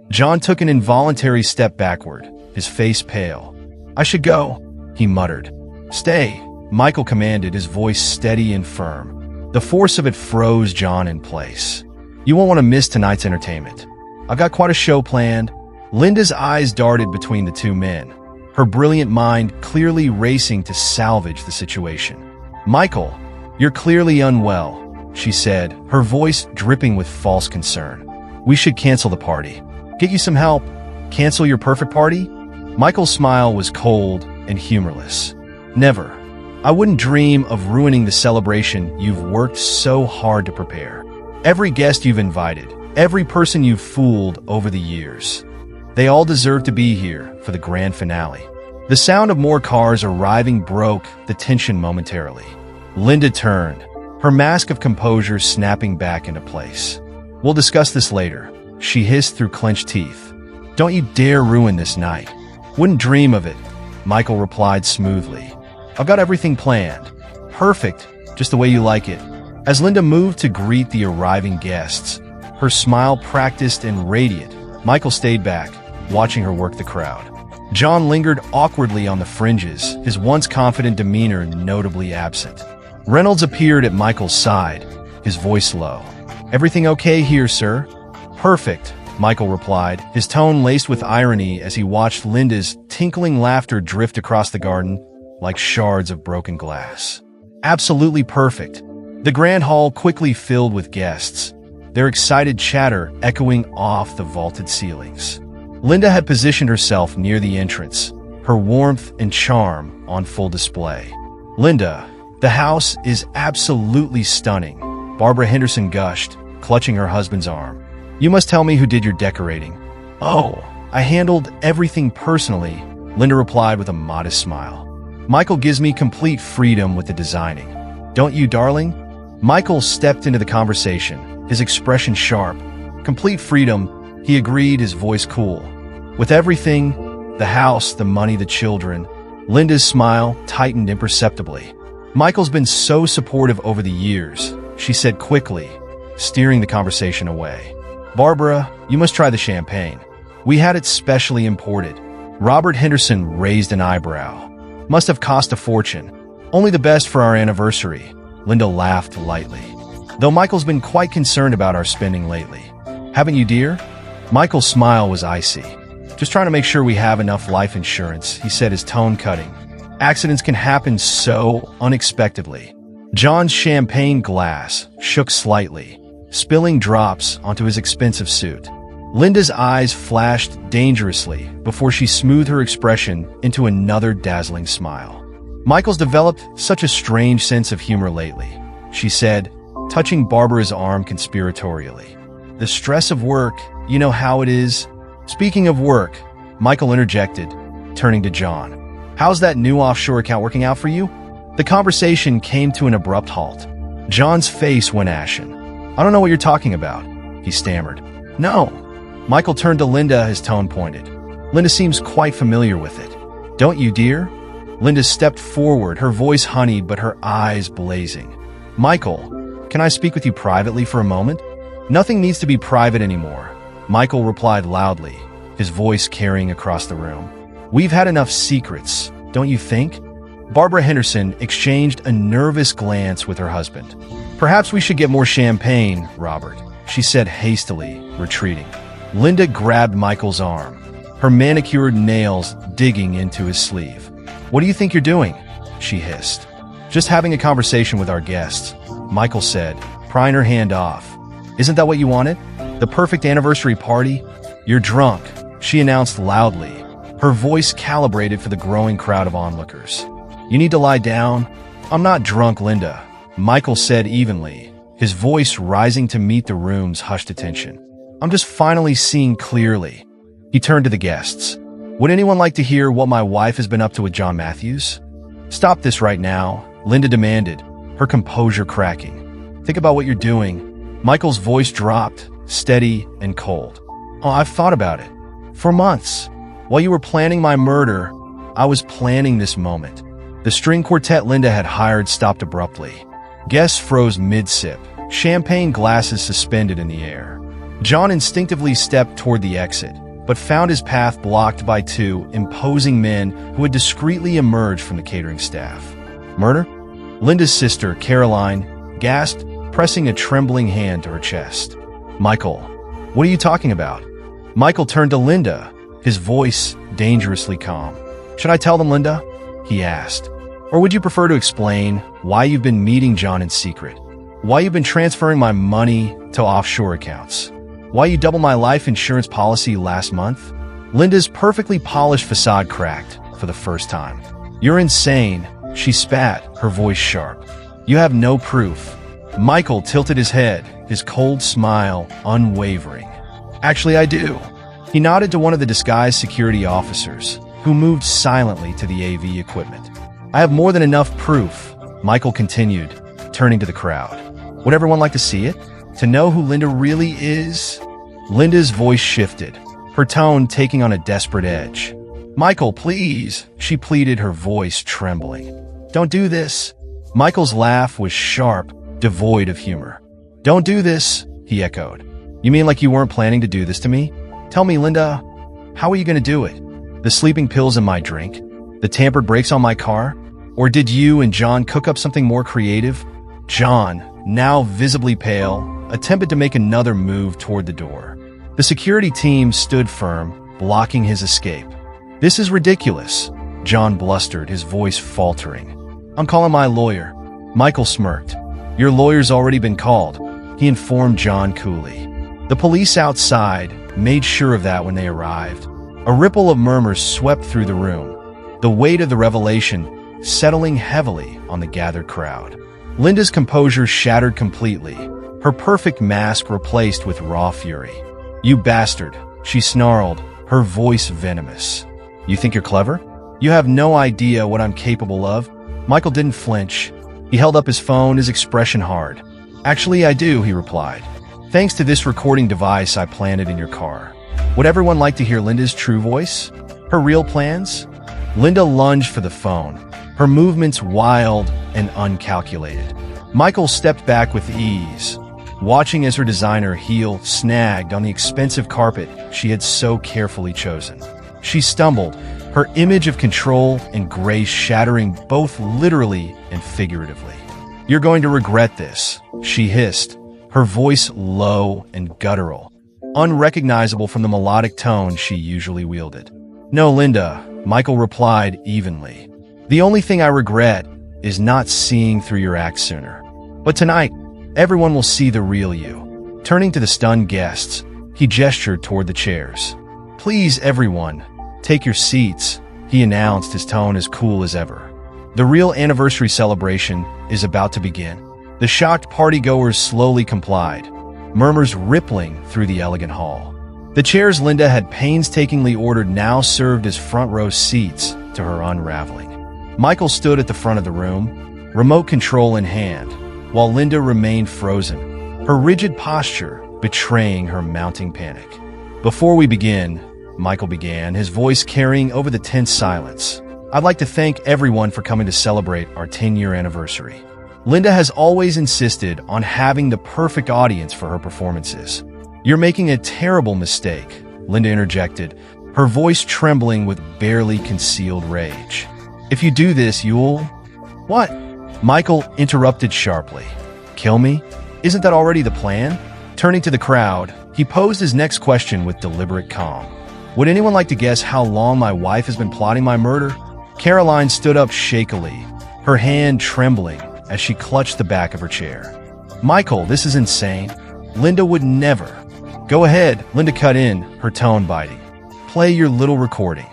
John took an involuntary step backward, his face pale. "I should go," he muttered. "Stay," Michael commanded, his voice steady and firm. The force of it froze John in place. "You won't want to miss tonight's entertainment. I've got quite a show planned." Linda's eyes darted between the two men, her brilliant mind clearly racing to salvage the situation. "Michael, you're clearly unwell," she said, her voice dripping with false concern. "We should cancel the party. Get you some help." "Cancel your perfect party?" Michael's smile was cold and humorless. "Never. I wouldn't dream of ruining the celebration you've worked so hard to prepare. Every guest you've invited, every person you've fooled over the years, they all deserve to be here for the grand finale." The sound of more cars arriving broke the tension momentarily. Linda turned, her mask of composure snapping back into place. "We'll discuss this later," she hissed through clenched teeth. "Don't you dare ruin this night." "Wouldn't dream of it," Michael replied smoothly. "I've got everything planned. Perfect, just the way you like it." As Linda moved to greet the arriving guests, her smile practiced and radiant, Michael stayed back, watching her work the crowd. John lingered awkwardly on the fringes, his once confident demeanor notably absent. Reynolds appeared at Michael's side, his voice low. "Everything okay here, sir?" "Perfect," Michael replied, his tone laced with irony as he watched Linda's tinkling laughter drift across the garden like shards of broken glass. "Absolutely perfect." The grand hall quickly filled with guests, their excited chatter echoing off the vaulted ceilings. Linda had positioned herself near the entrance, her warmth and charm on full display. "Linda, the house is absolutely stunning," Barbara Henderson gushed, clutching her husband's arm. "You must tell me who did your decorating." "Oh, I handled everything personally," Linda replied with a modest smile. "Michael gives me complete freedom with the designing. Don't you, darling?" Michael stepped into the conversation, his expression sharp. "Complete freedom," he agreed, his voice cool. "With everything, the house, the money, the children." Linda's smile tightened imperceptibly. "Michael's been so supportive over the years," she said quickly, steering the conversation away. "Barbara, you must try the champagne. We had it specially imported." Robert Henderson raised an eyebrow. "Must have cost a fortune." "Only the best for our anniversary," Linda laughed lightly. "Though Michael's been quite concerned about our spending lately. Haven't you, dear?" Michael's smile was icy. "Just trying to make sure we have enough life insurance," he said, his tone cutting. "Accidents can happen so unexpectedly." John's champagne glass shook slightly, spilling drops onto his expensive suit. Linda's eyes flashed dangerously before she smoothed her expression into another dazzling smile. "Michael's developed such a strange sense of humor lately," she said, touching Barbara's arm conspiratorially. "The stress of work, you know how it is." "Speaking of work," Michael interjected, turning to John. "How's that new offshore account working out for you?" The conversation came to an abrupt halt. John's face went ashen. "I don't know what you're talking about," he stammered. "No." Michael turned to Linda, his tone pointed. "Linda seems quite familiar with it. Don't you, dear?" Linda stepped forward, her voice honeyed but her eyes blazing. "Michael, can I speak with you privately for a moment?" "Nothing needs to be private anymore," Michael replied loudly, his voice carrying across the room. "We've had enough secrets, don't you think?" Barbara Henderson exchanged a nervous glance with her husband. "Perhaps we should get more champagne, Robert," she said hastily, retreating. Linda grabbed Michael's arm, her manicured nails digging into his sleeve. "What do you think you're doing?" she hissed. "Just having a conversation with our guests," Michael said, prying her hand off. "Isn't that what you wanted? The perfect anniversary party?" "You're drunk," she announced loudly, her voice calibrated for the growing crowd of onlookers. "You need to lie down." "I'm not drunk, Linda," Michael said evenly, his voice rising to meet the room's hushed attention. "I'm just finally seeing clearly." He turned to the guests. "Would anyone like to hear what my wife has been up to with John Matthews?" "Stop this right now," Linda demanded, her composure cracking. "Think about what you're doing." Michael's voice dropped, steady and cold. "Oh, I've thought about it. For months. While you were planning my murder, I was planning this moment." The string quartet Linda had hired stopped abruptly. Guests froze mid-sip, champagne glasses suspended in the air. John instinctively stepped toward the exit, but found his path blocked by two imposing men who had discreetly emerged from the catering staff. "Murder?" Linda's sister, Caroline, gasped, pressing a trembling hand to her chest. "Michael, what are you talking about?" Michael turned to Linda, his voice dangerously calm. "Should I tell them, Linda?" he asked. "Or would you prefer to explain why you've been meeting John in secret? Why you've been transferring my money to offshore accounts? Why you doubled my life insurance policy last month?" Linda's perfectly polished facade cracked for the first time. "You're insane," she spat, her voice sharp. "You have no proof." Michael tilted his head, his cold smile unwavering. "Actually, I do." He nodded to one of the disguised security officers, who moved silently to the AV equipment. "I have more than enough proof," Michael continued, turning to the crowd. "Would everyone like to see it? To know who Linda really is?" Linda's voice shifted, her tone taking on a desperate edge. "Michael, please," she pleaded, her voice trembling. "Don't do this." Michael's laugh was sharp, devoid of humor. "Don't do this," he echoed. "You mean like you weren't planning to do this to me? Tell me, Linda, how are you going to do it? The sleeping pills in my drink? The tampered brakes on my car? Or did you and John cook up something more creative?" John, now visibly pale, attempted to make another move toward the door. The security team stood firm, blocking his escape. "This is ridiculous," John blustered, his voice faltering. "I'm calling my lawyer." Michael smirked. "Your lawyer's already been called," he informed John coolly. The police outside made sure of that when they arrived. A ripple of murmurs swept through the room, the weight of the revelation settling heavily on the gathered crowd. Linda's composure shattered completely, her perfect mask replaced with raw fury. "You bastard," she snarled, her voice venomous. "You think you're clever? You have no idea what I'm capable of." Michael didn't flinch. He held up his phone, his expression hard. "Actually, I do," he replied. "Thanks to this recording device I planted in your car." Would everyone like to hear Linda's true voice? Her real plans? Linda lunged for the phone, her movements wild and uncalculated. Michael stepped back with ease, watching as her designer heel snagged on the expensive carpet she had so carefully chosen. She stumbled, her image of control and grace shattering both literally and figuratively. "You're going to regret this," she hissed, her voice low and guttural, unrecognizable from the melodic tone she usually wielded. "No, Linda," Michael replied evenly. "The only thing I regret is not seeing through your act sooner. But tonight, everyone will see the real you." Turning to the stunned guests, he gestured toward the chairs. "Please, everyone, take your seats," he announced, his tone as cool as ever. "The real anniversary celebration is about to begin." The shocked partygoers slowly complied, murmurs rippling through the elegant hall. The chairs Linda had painstakingly ordered now served as front-row seats to her unraveling. Michael stood at the front of the room, remote control in hand, while Linda remained frozen, her rigid posture betraying her mounting panic. "Before we begin," Michael began, his voice carrying over the tense silence, "I'd like to thank everyone for coming to celebrate our 10-year anniversary. Linda has always insisted on having the perfect audience for her performances. You're making a terrible mistake," Linda interjected, her voice trembling with barely concealed rage. If you do this, you'll... What? Michael interrupted sharply. Kill me? Isn't that already the plan? Turning to the crowd, he posed his next question with deliberate calm. Would anyone like to guess how long my wife has been plotting my murder? Caroline stood up shakily, her hand trembling as she clutched the back of her chair. Michael, this is insane. Linda would never. Go ahead, Linda cut in, her tone biting. Play your little recording.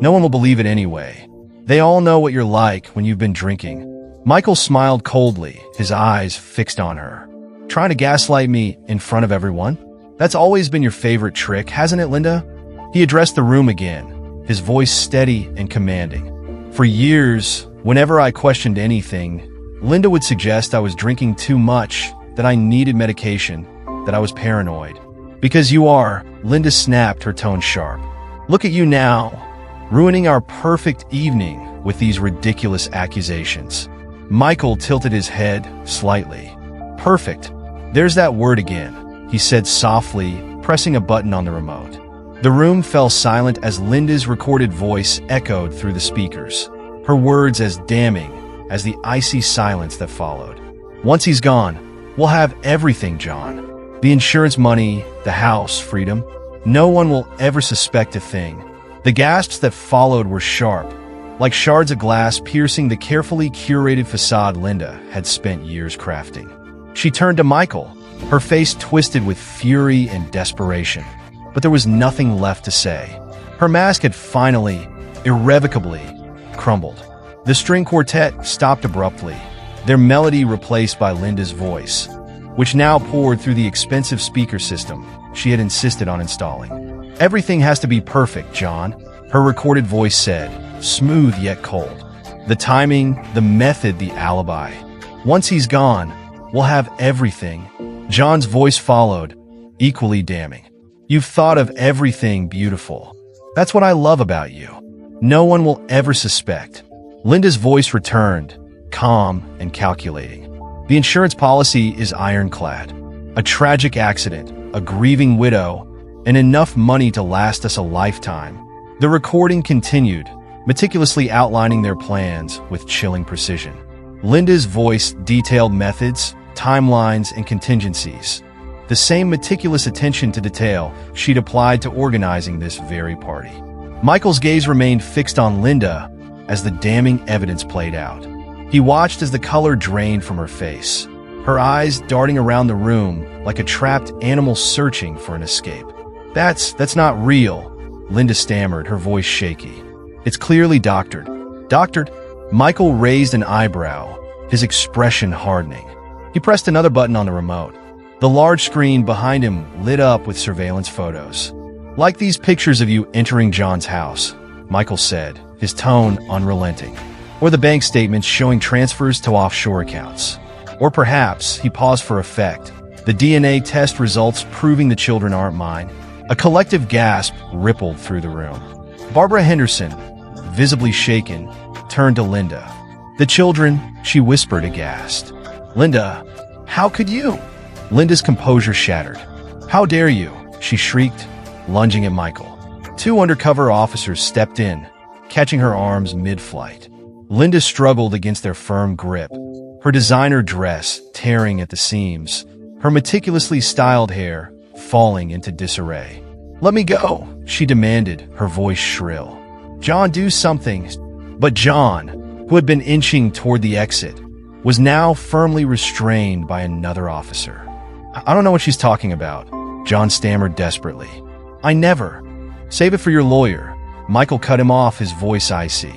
No one will believe it anyway. They all know what you're like when you've been drinking. Michael smiled coldly, his eyes fixed on her. Trying to gaslight me in front of everyone? That's always been your favorite trick, hasn't it, Linda? He addressed the room again, his voice steady and commanding. For years, whenever I questioned anything, Linda would suggest I was drinking too much, that I needed medication, that I was paranoid. Because you are, Linda snapped, her tone sharp. Look at you now, ruining our perfect evening with these ridiculous accusations. Michael tilted his head slightly. Perfect. There's that word again, he said softly, pressing a button on the remote. The room fell silent as Linda's recorded voice echoed through the speakers, her words as damning as the icy silence that followed. Once he's gone, we'll have everything, John. The insurance money, the house, freedom. No one will ever suspect a thing. The gasps that followed were sharp, like shards of glass piercing the carefully curated facade Linda had spent years crafting. She turned to Michael, her face twisted with fury and desperation. But there was nothing left to say. Her mask had finally, irrevocably, crumbled. The string quartet stopped abruptly, their melody replaced by Linda's voice, which now poured through the expensive speaker system she had insisted on installing. Everything has to be perfect, John, her recorded voice said, smooth yet cold. The timing, the method, the alibi. Once he's gone, we'll have everything. John's voice followed, equally damning. You've thought of everything beautiful. That's what I love about you. No one will ever suspect. Linda's voice returned, calm and calculating. The insurance policy is ironclad. A tragic accident, a grieving widow, and enough money to last us a lifetime. The recording continued, meticulously outlining their plans with chilling precision. Linda's voice detailed methods, timelines, and contingencies. The same meticulous attention to detail she'd applied to organizing this very party. Michael's gaze remained fixed on Linda as the damning evidence played out. He watched as the color drained from her face, her eyes darting around the room like a trapped animal searching for an escape. That's not real, Linda stammered, her voice shaky. It's clearly doctored. Doctored? Michael raised an eyebrow, his expression hardening. He pressed another button on the remote. The large screen behind him lit up with surveillance photos. Like these pictures of you entering John's house, Michael said, his tone unrelenting. Or the bank statements showing transfers to offshore accounts. Or perhaps, he paused for effect, the DNA test results proving the children aren't mine. A collective gasp rippled through the room. Barbara Henderson, visibly shaken, turned to Linda. The children, she whispered aghast. Linda, how could you? Linda's composure shattered. How dare you? She shrieked, lunging at Michael. Two undercover officers stepped in, catching her arms mid-flight. Linda struggled against their firm grip, her designer dress tearing at the seams, her meticulously styled hair falling into disarray. Let me go, she demanded, her voice shrill. John, do something. But John, who had been inching toward the exit, was now firmly restrained by another officer. I don't know what she's talking about, John stammered desperately. I never. Save it for your lawyer. Michael cut him off, his voice icy.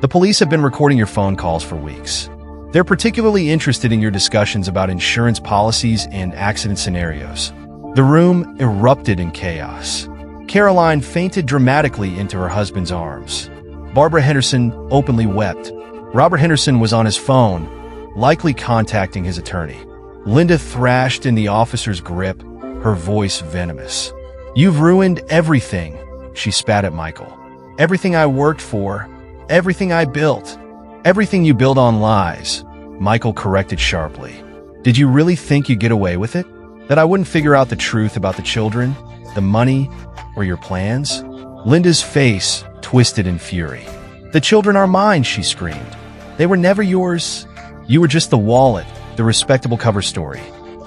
The police have been recording your phone calls for weeks. They're particularly interested in your discussions about insurance policies and accident scenarios. The room erupted in chaos. Caroline fainted dramatically into her husband's arms. Barbara Henderson openly wept. Robert Henderson was on his phone, likely contacting his attorney. Linda thrashed in the officer's grip, her voice venomous. You've ruined everything, she spat at Michael. Everything I worked for, everything I built, everything you build on lies, Michael corrected sharply. Did you really think you'd get away with it? That I wouldn't figure out the truth about the children, the money, or your plans? Linda's face twisted in fury. "The children are mine," she screamed. "They were never yours. You were just the wallet, the respectable cover story.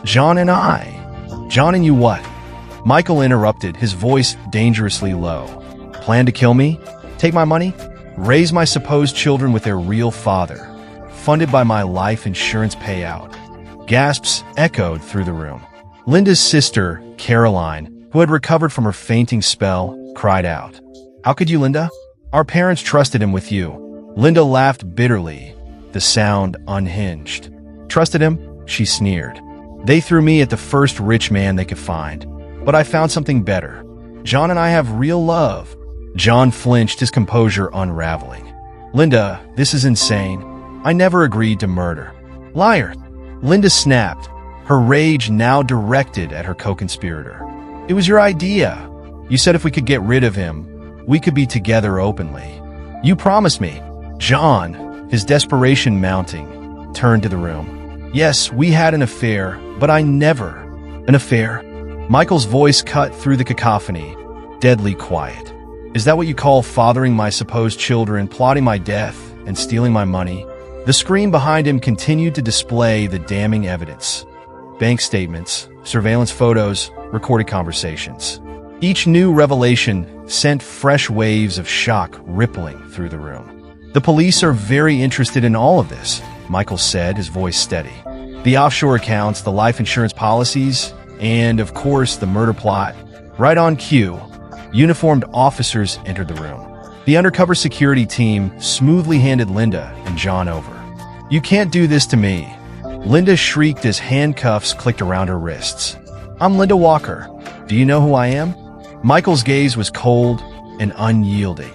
John and I." "John and you what?" Michael interrupted, his voice dangerously low. "Plan to kill me? Take my money? Raise my supposed children with their real father? Funded by my life insurance payout?" Gasps echoed through the room. Linda's sister, Caroline, who had recovered from her fainting spell, cried out. "How could you, Linda? Our parents trusted him with you." Linda laughed bitterly, the sound unhinged. "Trusted him?" she sneered. "They threw me at the first rich man they could find. But I found something better. John and I have real love." John flinched, his composure unraveling. "Linda, this is insane. I never agreed to murder." "Liar!" Linda snapped, her rage now directed at her co-conspirator. "It was your idea. You said if we could get rid of him, we could be together openly. You promised me." John, his desperation mounting, turned to the room. "Yes, we had an affair, but I never—" "An affair?" Michael's voice cut through the cacophony, deadly quiet. "Is that what you call fathering my supposed children, plotting my death, and stealing my money?" The screen behind him continued to display the damning evidence. Bank statements, surveillance photos, recorded conversations. Each new revelation sent fresh waves of shock rippling through the room. "The police are very interested in all of this," Michael said, his voice steady. "The offshore accounts, the life insurance policies, and, of course, the murder plot." Right on cue, uniformed officers entered the room. The undercover security team smoothly handed Linda and John over. "You can't do this to me," Linda shrieked as handcuffs clicked around her wrists. "I'm Linda Walker. Do you know who I am?" Michael's gaze was cold and unyielding.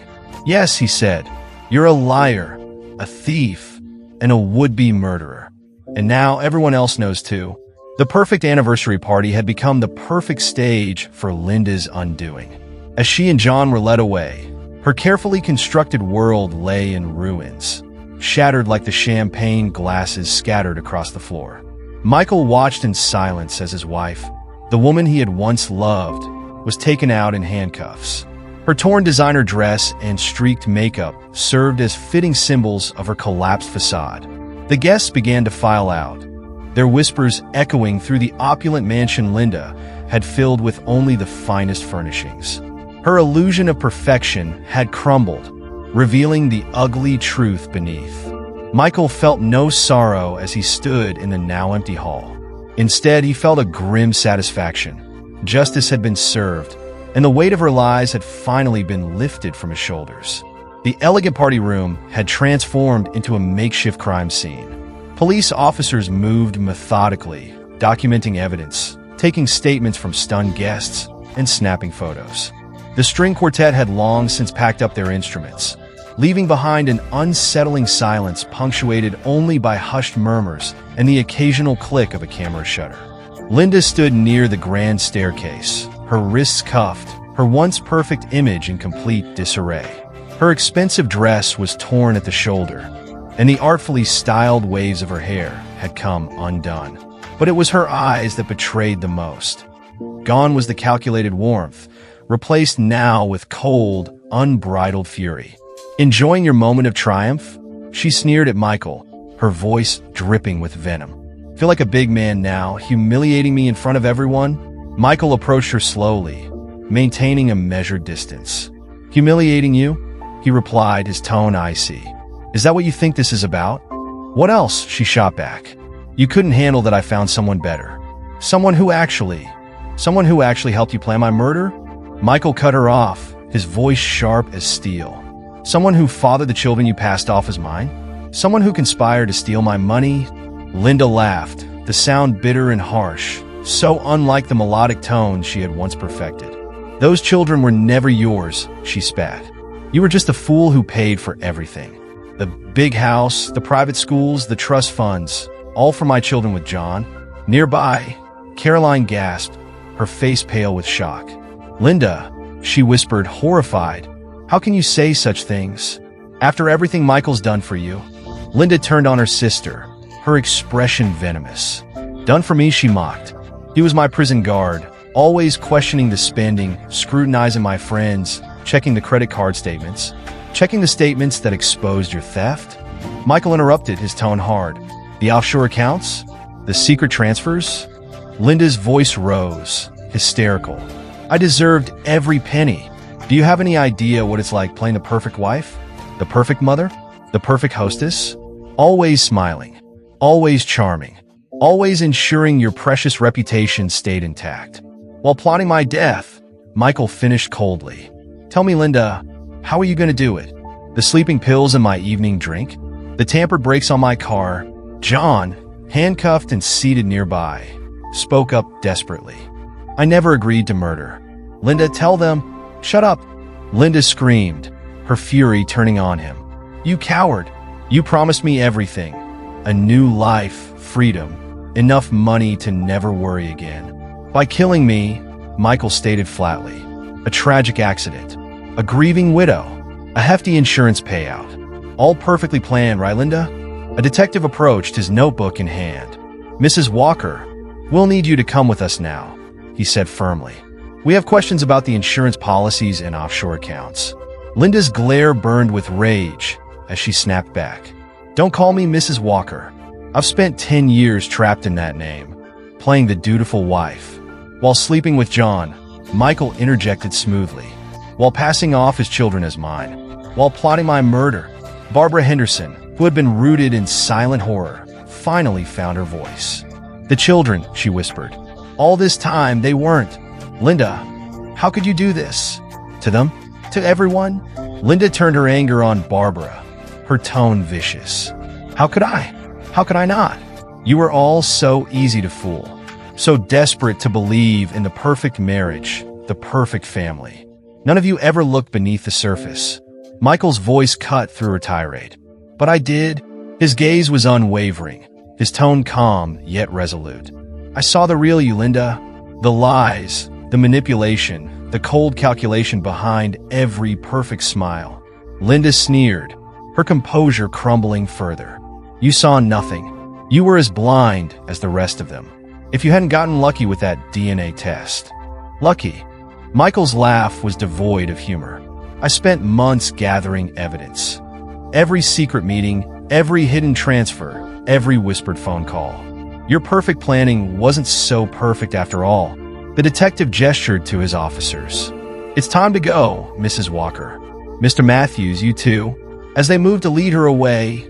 "Yes," he said. "You're a liar, a thief, and a would-be murderer. And now everyone else knows too." The perfect anniversary party had become the perfect stage for Linda's undoing. As she and John were led away, her carefully constructed world lay in ruins, shattered like the champagne glasses scattered across the floor. Michael watched in silence as his wife, the woman he had once loved, was taken out in handcuffs. Her torn designer dress and streaked makeup served as fitting symbols of her collapsed facade. The guests began to file out, their whispers echoing through the opulent mansion Linda had filled with only the finest furnishings. Her illusion of perfection had crumbled, revealing the ugly truth beneath. Michael felt no sorrow as he stood in the now empty hall. Instead, he felt a grim satisfaction. Justice had been served, and the weight of her lies had finally been lifted from his shoulders. The elegant party room had transformed into a makeshift crime scene. Police officers moved methodically, documenting evidence, taking statements from stunned guests, and snapping photos. The string quartet had long since packed up their instruments, leaving behind an unsettling silence punctuated only by hushed murmurs and the occasional click of a camera shutter. Linda stood near the grand staircase, her wrists cuffed, her once perfect image in complete disarray. Her expensive dress was torn at the shoulder, and the artfully styled waves of her hair had come undone. But it was her eyes that betrayed the most. Gone was the calculated warmth, replaced now with cold, unbridled fury. "Enjoying your moment of triumph?" She sneered at Michael, her voice dripping with venom. "Feel like a big man now, humiliating me in front of everyone?" Michael approached her slowly, maintaining a measured distance. "Humiliating you?" he replied, his tone icy. "Is that what you think this is about?" "What else?" she shot back. "You couldn't handle that I found someone better. Someone who actually helped you plan my murder?" Michael cut her off, his voice sharp as steel. "Someone who fathered the children you passed off as mine? Someone who conspired to steal my money?" Linda laughed, the sound bitter and harsh, so unlike the melodic tone she had once perfected. "Those children were never yours," she spat. "You were just a fool who paid for everything. The big house, the private schools, the trust funds, all for my children with John." Nearby, Caroline gasped, her face pale with shock. "Linda," she whispered, horrified, "how can you say such things? After everything Michael's done for you?" Linda turned on her sister, her expression venomous. "Done for me," she mocked. "He was my prison guard, always questioning the spending, scrutinizing my friends, checking the credit card statements, checking the statements that exposed your theft? Michael interrupted, his tone hard. The offshore accounts? The secret transfers? Linda's voice rose, hysterical. I deserved every penny. Do you have any idea what it's like playing the perfect wife? The perfect mother? The perfect hostess? Always smiling. Always charming. Always ensuring your precious reputation stayed intact. While plotting my death, Michael finished coldly. Tell me, Linda, how are you going to do it? The sleeping pills in my evening drink? The tampered brakes on my car? John, handcuffed and seated nearby, spoke up desperately. I never agreed to murder. Linda, tell them. Shut up. Linda screamed, her fury turning on him. You coward. You promised me everything. A new life, freedom, enough money to never worry again. By killing me, Michael stated flatly, a tragic accident, a grieving widow, a hefty insurance payout. All perfectly planned, right, Linda? A detective approached, his notebook in hand. Mrs. Walker, we'll need you to come with us now, he said firmly. We have questions about the insurance policies and offshore accounts. Linda's glare burned with rage as she snapped back. Don't call me Mrs. Walker. I've spent 10 years trapped in that name, playing the dutiful wife. While sleeping with John, Michael interjected smoothly. While passing off his children as mine. While plotting my murder, Barbara Henderson, who had been rooted in silent horror, finally found her voice. The children, she whispered. All this time, they weren't. Linda, how could you do this? To them? To everyone? Linda turned her anger on Barbara, her tone vicious. How could I? How could I not? You were all so easy to fool. So desperate to believe in the perfect marriage, the perfect family. None of you ever looked beneath the surface. Michael's voice cut through her tirade. But I did. His gaze was unwavering, his tone calm yet resolute. I saw the real you, Linda. The lies, the manipulation, the cold calculation behind every perfect smile. Linda sneered, her composure crumbling further. You saw nothing. You were as blind as the rest of them. If you hadn't gotten lucky with that DNA test. Lucky? Michael's laugh was devoid of humor. I spent months gathering evidence. Every secret meeting, every hidden transfer, every whispered phone call. Your perfect planning wasn't so perfect after all. The detective gestured to his officers. It's time to go, Mrs. Walker. Mr. Matthews, you too. As they moved to lead her away,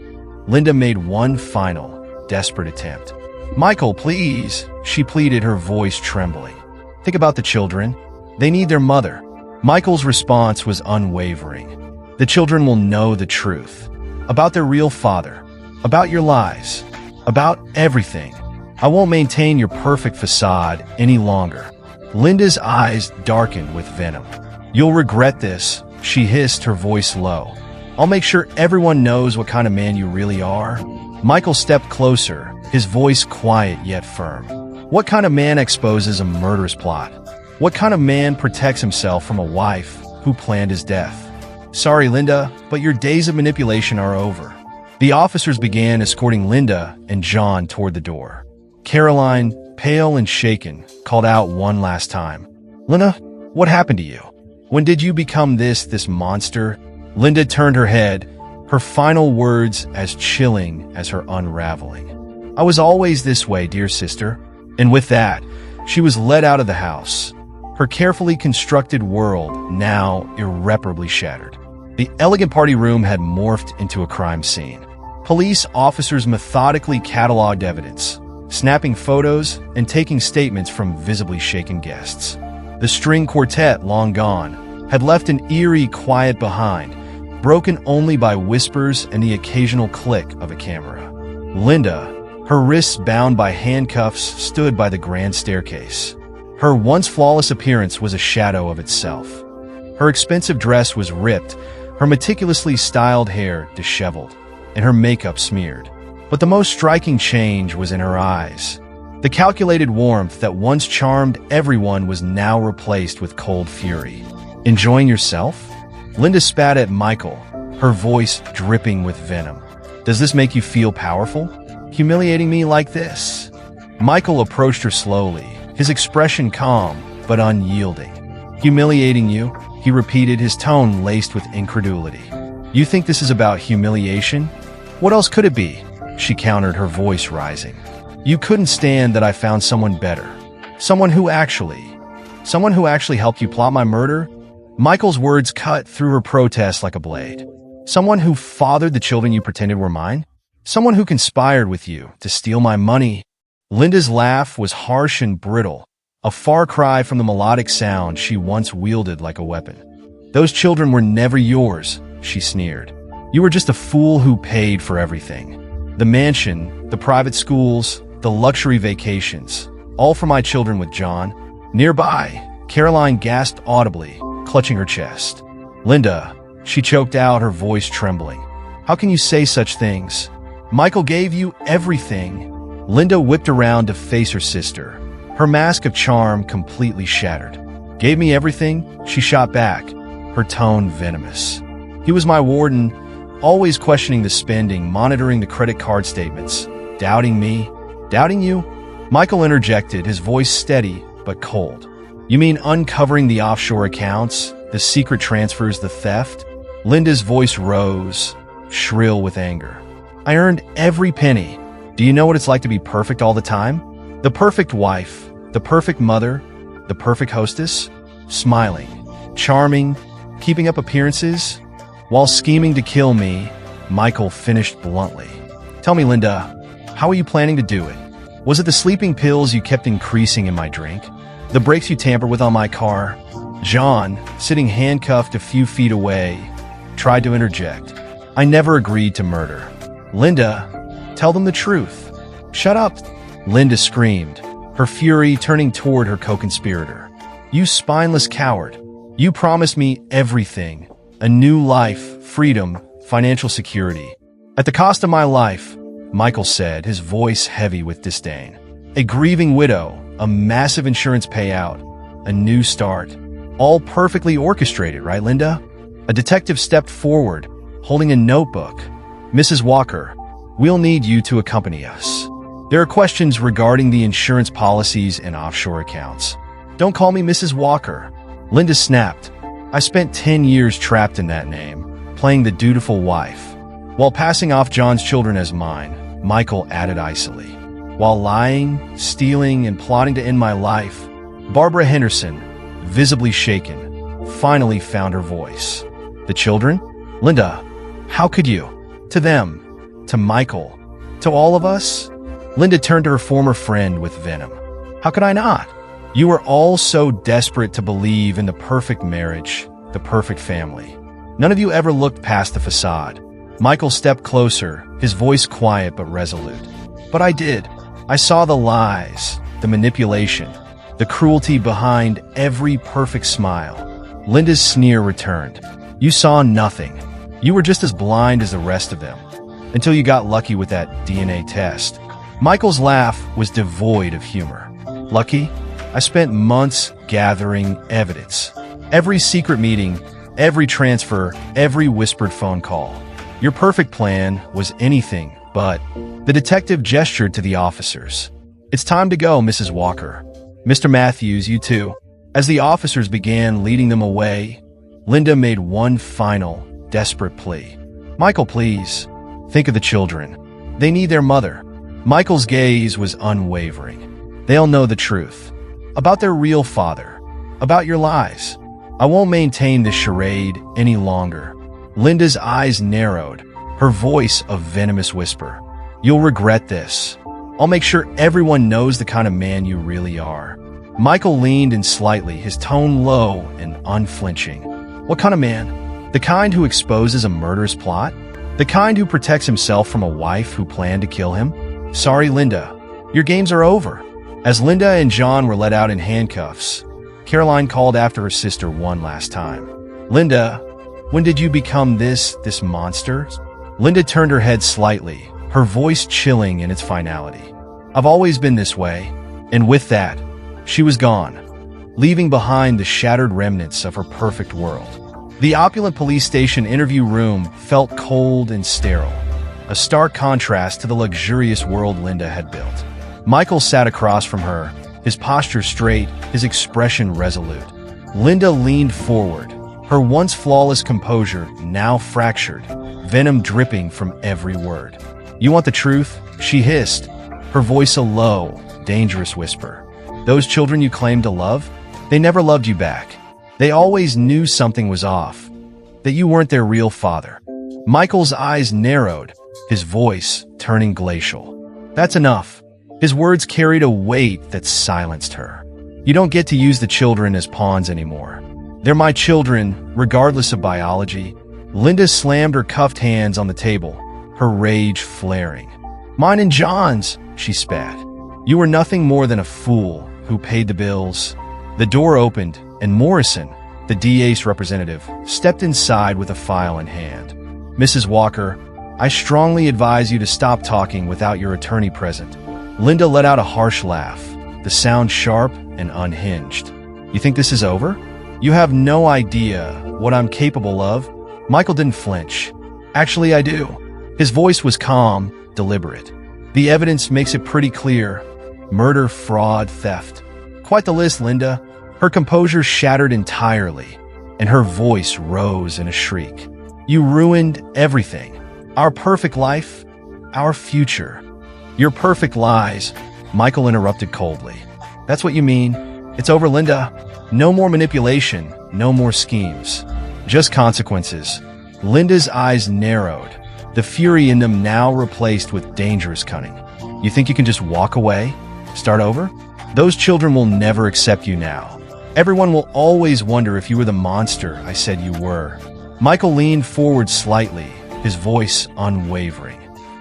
Linda made one final, desperate attempt. Michael, please, she pleaded, her voice trembling. Think about the children. They need their mother. Michael's response was unwavering. The children will know the truth. About their real father. About your lies. About everything. I won't maintain your perfect facade any longer. Linda's eyes darkened with venom. You'll regret this, she hissed, her voice low. I'll make sure everyone knows what kind of man you really are. Michael stepped closer, his voice quiet yet firm. What kind of man exposes a murderous plot? What kind of man protects himself from a wife who planned his death? Sorry, Linda, but your days of manipulation are over. The officers began escorting Linda and John toward the door. Caroline, pale and shaken, called out one last time. Linda, what happened to you? When did you become this monster? Linda turned her head, her final words as chilling as her unraveling. I was always this way, dear sister. And with that, she was led out of the house, her carefully constructed world now irreparably shattered. The elegant party room had morphed into a crime scene. Police officers methodically cataloged evidence, snapping photos and taking statements from visibly shaken guests. The string quartet, long gone, had left an eerie quiet behind, broken only by whispers and the occasional click of a camera. Linda, her wrists bound by handcuffs, stood by the grand staircase. Her once flawless appearance was a shadow of itself. Her expensive dress was ripped, her meticulously styled hair disheveled, and her makeup smeared. But the most striking change was in her eyes. The calculated warmth that once charmed everyone was now replaced with cold fury. Enjoying yourself? Linda spat at Michael, her voice dripping with venom. Does this make you feel powerful? Humiliating me like this? Michael approached her slowly, his expression calm but unyielding. Humiliating you? he repeated, his tone laced with incredulity. You think this is about humiliation? What else could it be? She countered, her voice rising. You couldn't stand that I found someone better. Someone who actually helped you plot my murder? Michael's words cut through her protest like a blade. Someone who fathered the children you pretended were mine? Someone who conspired with you to steal my money? Linda's laugh was harsh and brittle, a far cry from the melodic sound she once wielded like a weapon. Those children were never yours, she sneered. You were just a fool who paid for everything. The mansion, the private schools, the luxury vacations, all for my children with John. Nearby, Caroline gasped audibly, clutching her chest. Linda, she choked out, her voice trembling. How can you say such things? Michael gave you everything. Linda whipped around to face her sister, her mask of charm completely shattered. Gave me everything? She shot back, her tone venomous. He was my warden, always questioning the spending, monitoring the credit card statements. Doubting me? Doubting you? Michael interjected, his voice steady but cold. You mean uncovering the offshore accounts, the secret transfers, the theft? Linda's voice rose, shrill with anger. I earned every penny. Do you know what it's like to be perfect all the time? The perfect wife, the perfect mother, the perfect hostess? Smiling, charming, keeping up appearances? While scheming to kill me, Michael finished bluntly. Tell me, Linda, how are you planning to do it? Was it the sleeping pills you kept increasing in my drink? The brakes you tampered with on my car? John, sitting handcuffed a few feet away, tried to interject. I never agreed to murder. Linda, tell them the truth. Shut up, Linda screamed, her fury turning toward her co-conspirator. You spineless coward. You promised me everything. A new life, freedom, financial security. At the cost of my life, Michael said, his voice heavy with disdain. A grieving widow, a massive insurance payout, a new start. All perfectly orchestrated, right, Linda? A detective stepped forward, holding a notebook. Mrs. Walker, we'll need you to accompany us. There are questions regarding the insurance policies and offshore accounts. Don't call me Mrs. Walker. Linda snapped. I spent 10 years trapped in that name, playing the dutiful wife. While passing off John's children as mine, Michael added icily. While lying, stealing, and plotting to end my life, Barbara Henderson, visibly shaken, finally found her voice. The children? Linda, how could you? To them, to Michael, to all of us? Linda turned to her former friend with venom. How could I not? You were all so desperate to believe in the perfect marriage, the perfect family. None of you ever looked past the facade. Michael stepped closer, his voice quiet but resolute. But I did. I saw the lies, the manipulation, the cruelty behind every perfect smile. Linda's sneer returned. You saw nothing. You were just as blind as the rest of them, until you got lucky with that DNA test. Michael's laugh was devoid of humor. Lucky? I spent months gathering evidence. Every secret meeting, every transfer, every whispered phone call. Your perfect plan was anything but. The detective gestured to the officers. It's time to go, Mrs. Walker. Mr. Matthews, you too. As the officers began leading them away, Linda made one final, desperate plea. Michael, please, think of the children. They need their mother. Michael's gaze was unwavering. They'll know the truth. About their real father. About your lies. I won't maintain this charade any longer. Linda's eyes narrowed, her voice a venomous whisper. You'll regret this. I'll make sure everyone knows the kind of man you really are. Michael leaned in slightly, his tone low and unflinching. What kind of man? The kind who exposes a murderous plot? The kind who protects himself from a wife who planned to kill him? Sorry, Linda. Your games are over. As Linda and John were let out in handcuffs, Caroline called after her sister one last time. Linda, when did you become this monster? Linda turned her head slightly, her voice chilling in its finality. I've always been this way. And with that, she was gone, leaving behind the shattered remnants of her perfect world. The opulent police station interview room felt cold and sterile, a stark contrast to the luxurious world Linda had built. Michael sat across from her, his posture straight, his expression resolute. Linda leaned forward, her once flawless composure now fractured, venom dripping from every word. "You want the truth?" she hissed, her voice a low, dangerous whisper. "Those children you claimed to love? They never loved you back. They always knew something was off, that you weren't their real father." Michael's eyes narrowed, his voice turning glacial. "That's enough." His words carried a weight that silenced her. "You don't get to use the children as pawns anymore. They're my children, regardless of biology." Linda slammed her cuffed hands on the table, her rage flaring. "Mine and John's," she spat. "You were nothing more than a fool who paid the bills." The door opened, and Morrison, the DA's representative, stepped inside with a file in hand. "Mrs. Walker, I strongly advise you to stop talking without your attorney present." Linda let out a harsh laugh, the sound sharp and unhinged. "You think this is over? You have no idea what I'm capable of." Michael didn't flinch. "Actually, I do." His voice was calm, deliberate. "The evidence makes it pretty clear. Murder, fraud, theft. Quite the list, Linda." Her composure shattered entirely, and her voice rose in a shriek. "You ruined everything. Our perfect life, our future." "Your perfect lies," Michael interrupted coldly. "That's what you mean. It's over, Linda. No more manipulation, no more schemes. Just consequences." Linda's eyes narrowed, the fury in them now replaced with dangerous cunning. "You think you can just walk away? Start over? Those children will never accept you now. Everyone will always wonder if you were the monster I said you were." Michael leaned forward slightly, his voice unwavering.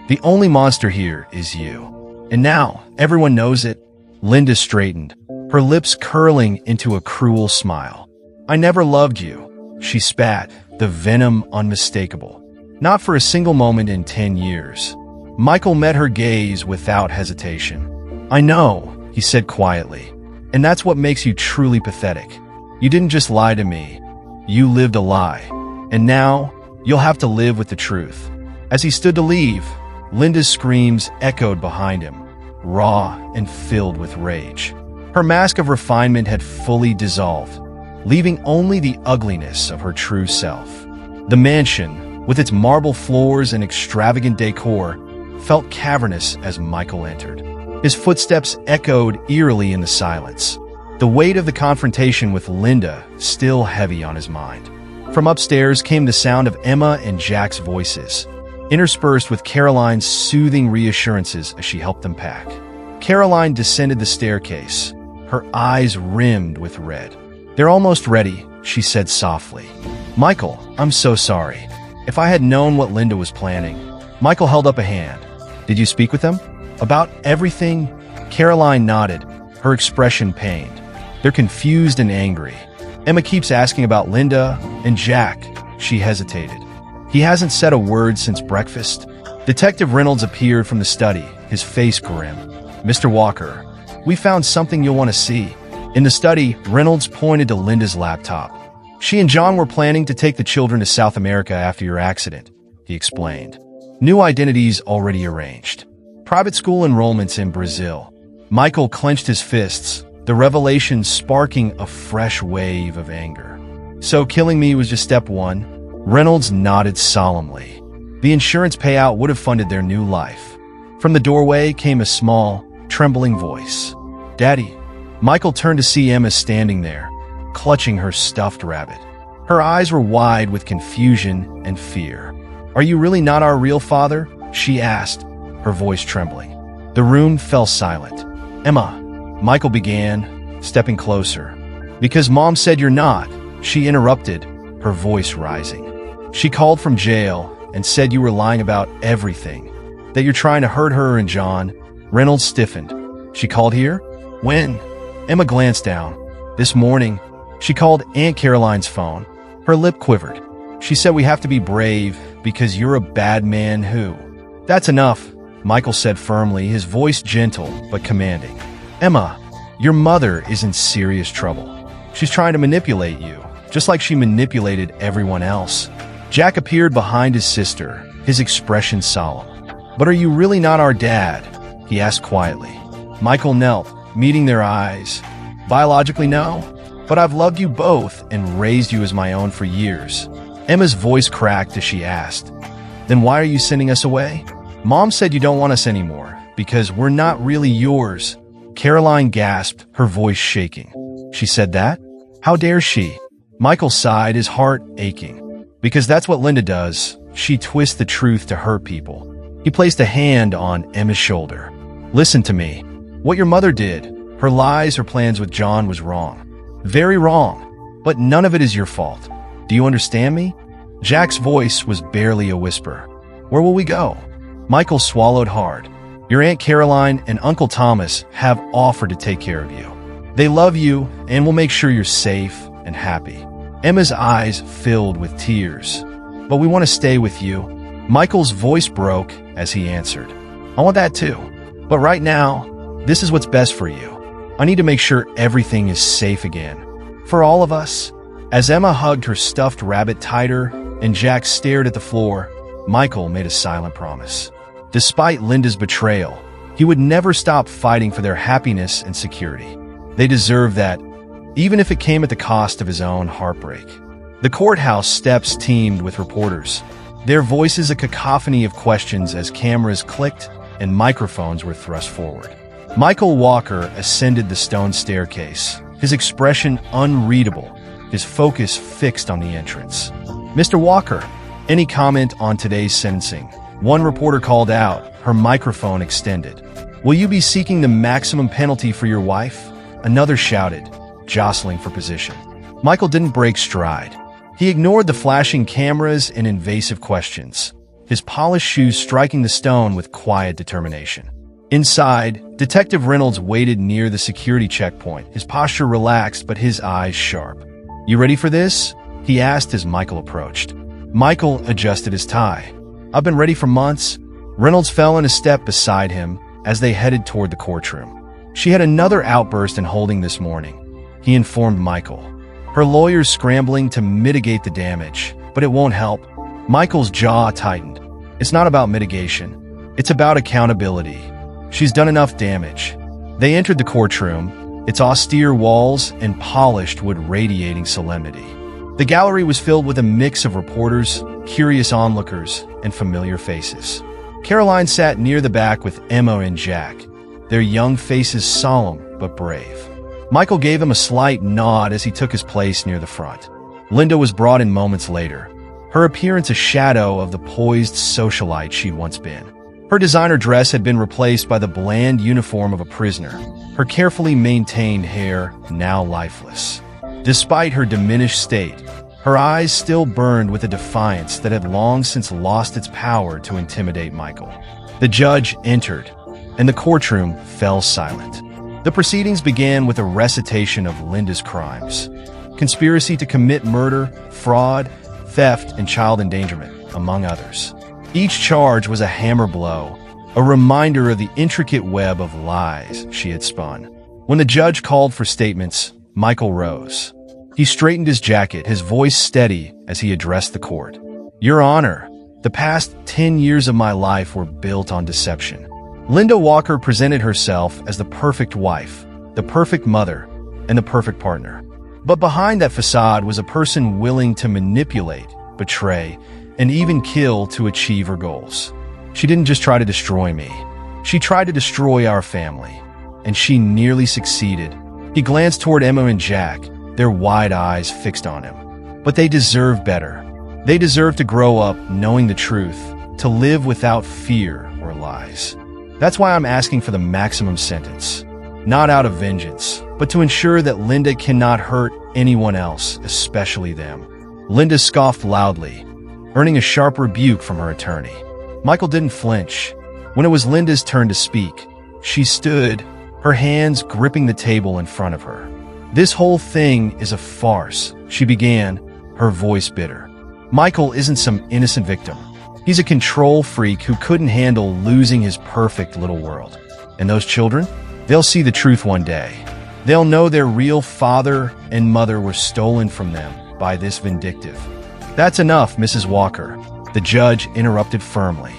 "The only monster here is you. And now, everyone knows it." Linda straightened, her lips curling into a cruel smile. "I never loved you," she spat, the venom unmistakable. "Not for a single moment in 10 years. Michael met her gaze without hesitation. "I know," he said quietly, "and that's what makes you truly pathetic. You didn't just lie to me. You lived a lie. And now, you'll have to live with the truth." As he stood to leave, Linda's screams echoed behind him, raw and filled with rage. Her mask of refinement had fully dissolved, leaving only the ugliness of her true self. The mansion, with its marble floors and extravagant decor, felt cavernous as Michael entered. His footsteps echoed eerily in the silence, the weight of the confrontation with Linda still heavy on his mind. From upstairs came the sound of Emma and Jack's voices, interspersed with Caroline's soothing reassurances as she helped them pack. Caroline descended the staircase, her eyes rimmed with red. "They're almost ready," she said softly. "Michael, I'm so sorry. If I had known what Linda was planning." Michael held up a hand. "Did you speak with them? About everything?" Caroline nodded, her expression pained. "They're confused and angry. Emma keeps asking about Linda and Jack." She hesitated. "He hasn't said a word since breakfast." Detective Reynolds appeared from the study, his face grim. "Mr. Walker, we found something you'll want to see." In the study, Reynolds pointed to Linda's laptop. "She and John were planning to take the children to South America after your accident," he explained. "New identities already arranged. Private school enrollments in Brazil." Michael clenched his fists, the revelation sparking a fresh wave of anger. "So killing me was just step one?" Reynolds nodded solemnly. "The insurance payout would have funded their new life." From the doorway came a small, trembling voice. "Daddy." Michael turned to see Emma standing there, clutching her stuffed rabbit. Her eyes were wide with confusion and fear. "Are you really not our real father?" she asked, her voice trembling. The room fell silent. "Emma," Michael began, stepping closer. "Because Mom said you're not," she interrupted, her voice rising. "She called from jail and said you were lying about everything, that you're trying to hurt her and John." Reynolds stiffened. "She called here? When?" Emma glanced down. "This morning." She called Aunt Caroline's phone. Her lip quivered. "She said we have to be brave because you're a bad man who—" "That's enough," Michael said firmly, his voice gentle but commanding. "Emma, your mother is in serious trouble. She's trying to manipulate you, just like she manipulated everyone else." Jack appeared behind his sister, his expression solemn. "But are you really not our dad?" he asked quietly. Michael knelt, meeting their eyes. "Biologically, no. but I've loved you both and raised you as my own for years." Emma's voice cracked as she asked, "Then why are you sending us away?" "Mom said you don't want us anymore, because we're not really yours." Caroline gasped, her voice shaking. "She said that? How dare she?" Michael sighed, his heart aching. "Because that's what Linda does. She twists the truth to hurt people." He placed a hand on Emma's shoulder. "Listen to me. What your mother did, her lies, her plans with John was wrong. Very wrong. But none of it is your fault. Do you understand me?" Jack's voice was barely a whisper. "Where will we go?" Michael swallowed hard. "Your Aunt Caroline and Uncle Thomas have offered to take care of you. They love you and will make sure you're safe and happy." Emma's eyes filled with tears. "But we want to stay with you." Michael's voice broke as he answered, "I want that too. But right now, this is what's best for you. I need to make sure everything is safe again. For all of us." As Emma hugged her stuffed rabbit tighter and Jack stared at the floor, Michael made a silent promise. Despite Linda's betrayal, he would never stop fighting for their happiness and security. They deserve that, even if it came at the cost of his own heartbreak. The courthouse steps teemed with reporters, their voices a cacophony of questions as cameras clicked and microphones were thrust forward. Michael Walker ascended the stone staircase, his expression unreadable, his focus fixed on the entrance. "Mr. Walker, any comment on today's sentencing?" One reporter called out, her microphone extended. "Will you be seeking the maximum penalty for your wife?" Another shouted, jostling for position. Michael didn't break stride. He ignored the flashing cameras and invasive questions, his polished shoes striking the stone with quiet determination. Inside, Detective Reynolds waited near the security checkpoint, his posture relaxed but his eyes sharp. "You ready for this?" he asked as Michael approached. Michael adjusted his tie. "I've been ready for months." Reynolds fell in a step beside him as they headed toward the courtroom. "She had another outburst in holding this morning," he informed Michael. "Her lawyer's scrambling to mitigate the damage, but it won't help." Michael's jaw tightened. "It's not about mitigation. It's about accountability. She's done enough damage." They entered the courtroom, its austere walls and polished wood radiating solemnity. The gallery was filled with a mix of reporters, curious onlookers, and familiar faces. Caroline sat near the back with Emma and Jack, their young faces solemn but brave. Michael gave him a slight nod as he took his place near the front. Linda was brought in moments later, her appearance a shadow of the poised socialite she'd once been. Her designer dress had been replaced by the bland uniform of a prisoner, her carefully maintained hair now lifeless. Despite her diminished state, her eyes still burned with a defiance that had long since lost its power to intimidate Michael. The judge entered, and the courtroom fell silent. The proceedings began with a recitation of Linda's crimes: conspiracy to commit murder, fraud, theft, and child endangerment, among others. Each charge was a hammer blow, a reminder of the intricate web of lies she had spun. When the judge called for statements, Michael rose. He straightened his jacket, his voice steady as he addressed the court. "Your Honor, the past 10 years of my life were built on deception." Linda Walker presented herself as the perfect wife, the perfect mother, and the perfect partner. But behind that facade was a person willing to manipulate, betray, and even kill to achieve her goals. She didn't just try to destroy me. She tried to destroy our family, and she nearly succeeded. He glanced toward Emma and Jack, their wide eyes fixed on him. But they deserve better. They deserve to grow up knowing the truth, to live without fear or lies. That's why I'm asking for the maximum sentence. Not out of vengeance, but to ensure that Linda cannot hurt anyone else, especially them. Linda scoffed loudly, earning a sharp rebuke from her attorney. Michael didn't flinch. When it was Linda's turn to speak, she stood, her hands gripping the table in front of her. "This whole thing is a farce," she began, her voice bitter. "Michael isn't some innocent victim. He's a control freak who couldn't handle losing his perfect little world. And those children? They'll see the truth one day. They'll know their real father and mother were stolen from them by this vindictive." "That's enough, Mrs. Walker," the judge interrupted firmly.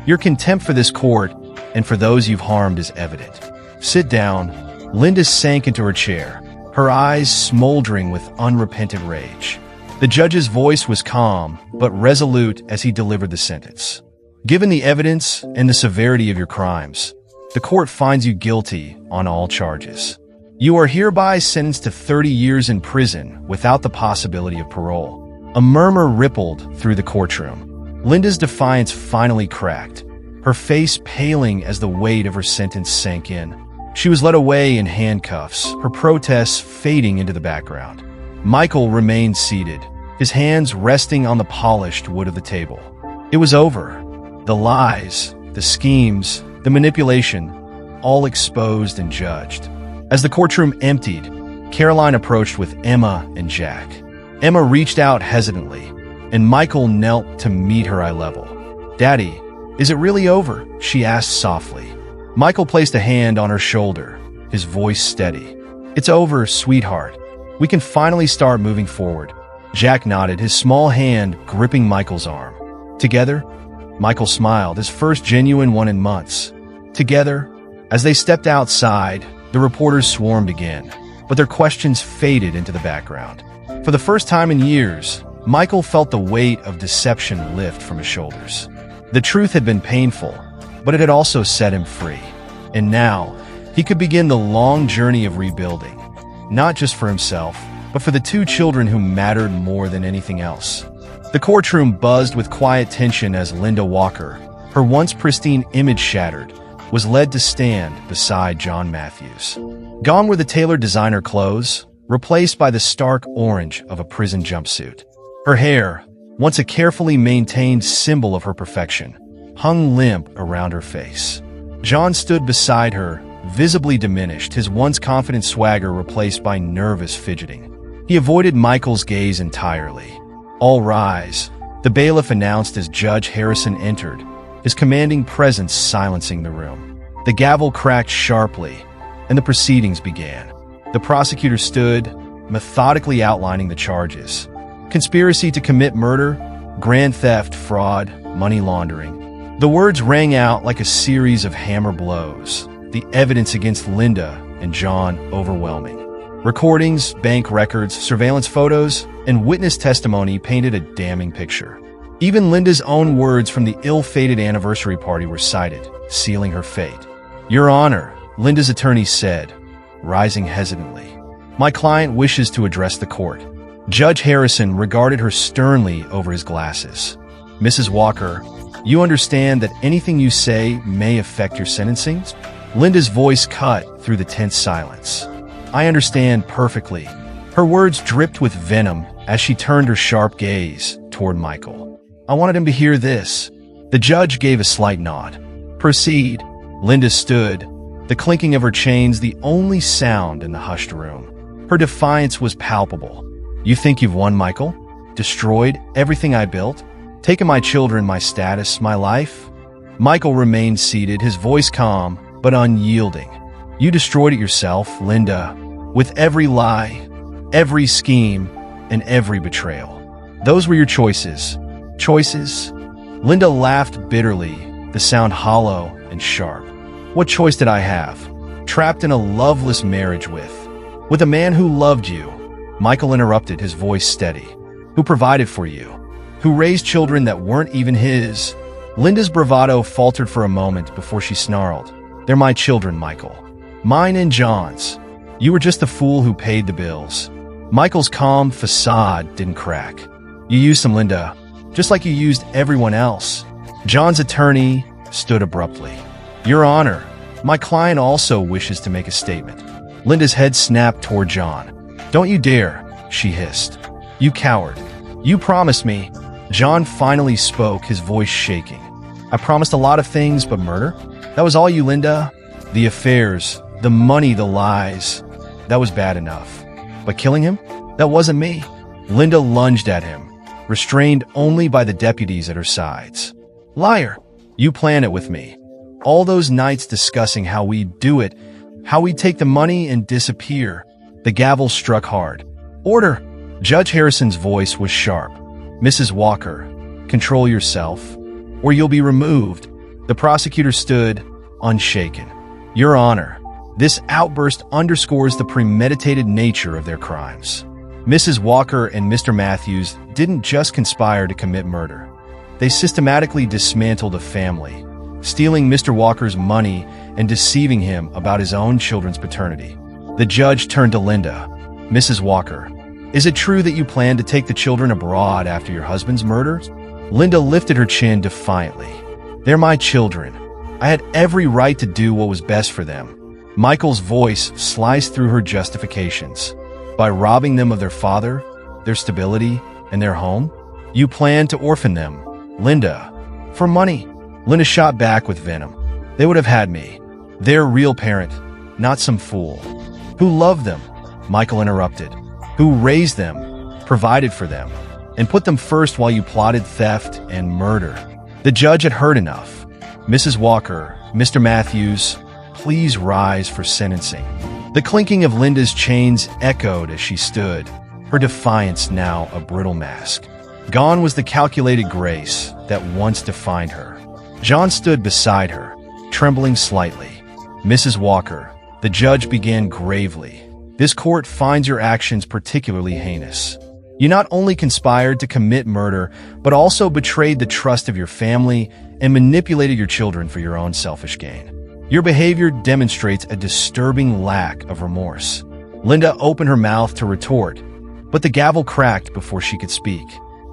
"Your contempt for this court and for those you've harmed is evident. Sit down." Linda sank into her chair, her eyes smoldering with unrepentant rage. The judge's voice was calm, but resolute as he delivered the sentence. Given the evidence and the severity of your crimes, the court finds you guilty on all charges. You are hereby sentenced to 30 years in prison without the possibility of parole. A murmur rippled through the courtroom. Linda's defiance finally cracked, her face paling as the weight of her sentence sank in. She was led away in handcuffs, her protests fading into the background. Michael remained seated, his hands resting on the polished wood of the table. It was over. The lies, the schemes, the manipulation, all exposed and judged. As the courtroom emptied, Caroline approached with Emma and Jack. Emma reached out hesitantly, and Michael knelt to meet her eye level. "Daddy, is it really over?" she asked softly. Michael placed a hand on her shoulder, his voice steady. "It's over, sweetheart. We can finally start moving forward." Jack nodded, his small hand gripping Michael's arm. Together, Michael smiled, his first genuine one in months. Together, as they stepped outside, the reporters swarmed again, but their questions faded into the background. For the first time in years, Michael felt the weight of deception lift from his shoulders. The truth had been painful, but it had also set him free. And now, he could begin the long journey of rebuilding, not just for himself, but for the two children who mattered more than anything else. The courtroom buzzed with quiet tension as Linda Walker, her once pristine image shattered, was led to stand beside John Matthews. Gone were the tailored designer clothes, replaced by the stark orange of a prison jumpsuit. Her hair, once a carefully maintained symbol of her perfection, hung limp around her face. John stood beside her, visibly diminished, his once confident swagger replaced by nervous fidgeting. He avoided Michael's gaze entirely. "All rise," the bailiff announced as Judge Harrison entered, his commanding presence silencing the room. The gavel cracked sharply, and the proceedings began. The prosecutor stood, methodically outlining the charges. Conspiracy to commit murder, grand theft, fraud, money laundering. The words rang out like a series of hammer blows, the evidence against Linda and John overwhelming. Recordings, bank records, surveillance photos, and witness testimony painted a damning picture. Even Linda's own words from the ill-fated anniversary party were cited, sealing her fate. "Your Honor," Linda's attorney said, rising hesitantly, "my client wishes to address the court." Judge Harrison regarded her sternly over his glasses. "Mrs. Walker, you understand that anything you say may affect your sentencing?" Linda's voice cut through the tense silence. "I understand perfectly." Her words dripped with venom as she turned her sharp gaze toward Michael. "I wanted him to hear this." The judge gave a slight nod. "Proceed." Linda stood, the clinking of her chains the only sound in the hushed room. Her defiance was palpable. "You think you've won, Michael? Destroyed everything I built? Taken my children, my status, my life?" Michael remained seated, his voice calm but unyielding. "You destroyed it yourself, Linda, with every lie, every scheme, and every betrayal. Those were your choices." "Choices?" Linda laughed bitterly, the sound hollow and sharp. "What choice did I have? Trapped in a loveless marriage with a man who loved you." Michael interrupted, his voice steady. "Who provided for you? Who raised children that weren't even his?" Linda's bravado faltered for a moment before she snarled. "They're my children, Michael. Mine and John's. You were just the fool who paid the bills." Michael's calm facade didn't crack. "You used them, Linda, just like you used everyone else." John's attorney stood abruptly. "Your Honor, my client also wishes to make a statement." Linda's head snapped toward John. "Don't you dare," she hissed. "You coward. You promised me." John finally spoke, his voice shaking. "I promised a lot of things, but murder? That was all you, Linda? The affairs, the money, the lies. That was bad enough. But killing him? That wasn't me." Linda lunged at him, restrained only by the deputies at her sides. "Liar! You planned it with me. All those nights discussing how we'd do it, how we'd take the money and disappear." The gavel struck hard. "Order!" Judge Harrison's voice was sharp. "Mrs. Walker, control yourself, or you'll be removed." The prosecutor stood, unshaken. "Your Honor, This outburst underscores the premeditated nature of their crimes. Mrs. Walker and Mr. Matthews didn't just conspire to commit murder. They systematically dismantled a family, stealing Mr. Walker's money and deceiving him about his own children's paternity. The judge turned to Linda. Mrs. Walker, is it true that you plan to take the children abroad after your husband's murder? Linda lifted her chin defiantly. They're my children. I had every right to do what was best for them. Michael's voice sliced through her justifications. By robbing them of their father, their stability, and their home, you plan to orphan them. Linda, for money. Linda shot back with venom. They would have had me. Their real parent, not some fool. Who loved them, Michael interrupted. Who raised them, provided for them, and put them first while you plotted theft and murder. The judge had heard enough. Mrs. Walker, Mr. Matthews, please rise for sentencing. The clinking of Linda's chains echoed as she stood, her defiance now a brittle mask. Gone was the calculated grace that once defined her. John stood beside her, trembling slightly. Mrs. Walker, the judge began gravely. This court finds your actions particularly heinous. You not only conspired to commit murder, but also betrayed the trust of your family and manipulated your children for your own selfish gain. Your behavior demonstrates a disturbing lack of remorse. Linda opened her mouth to retort, but the gavel cracked before she could speak.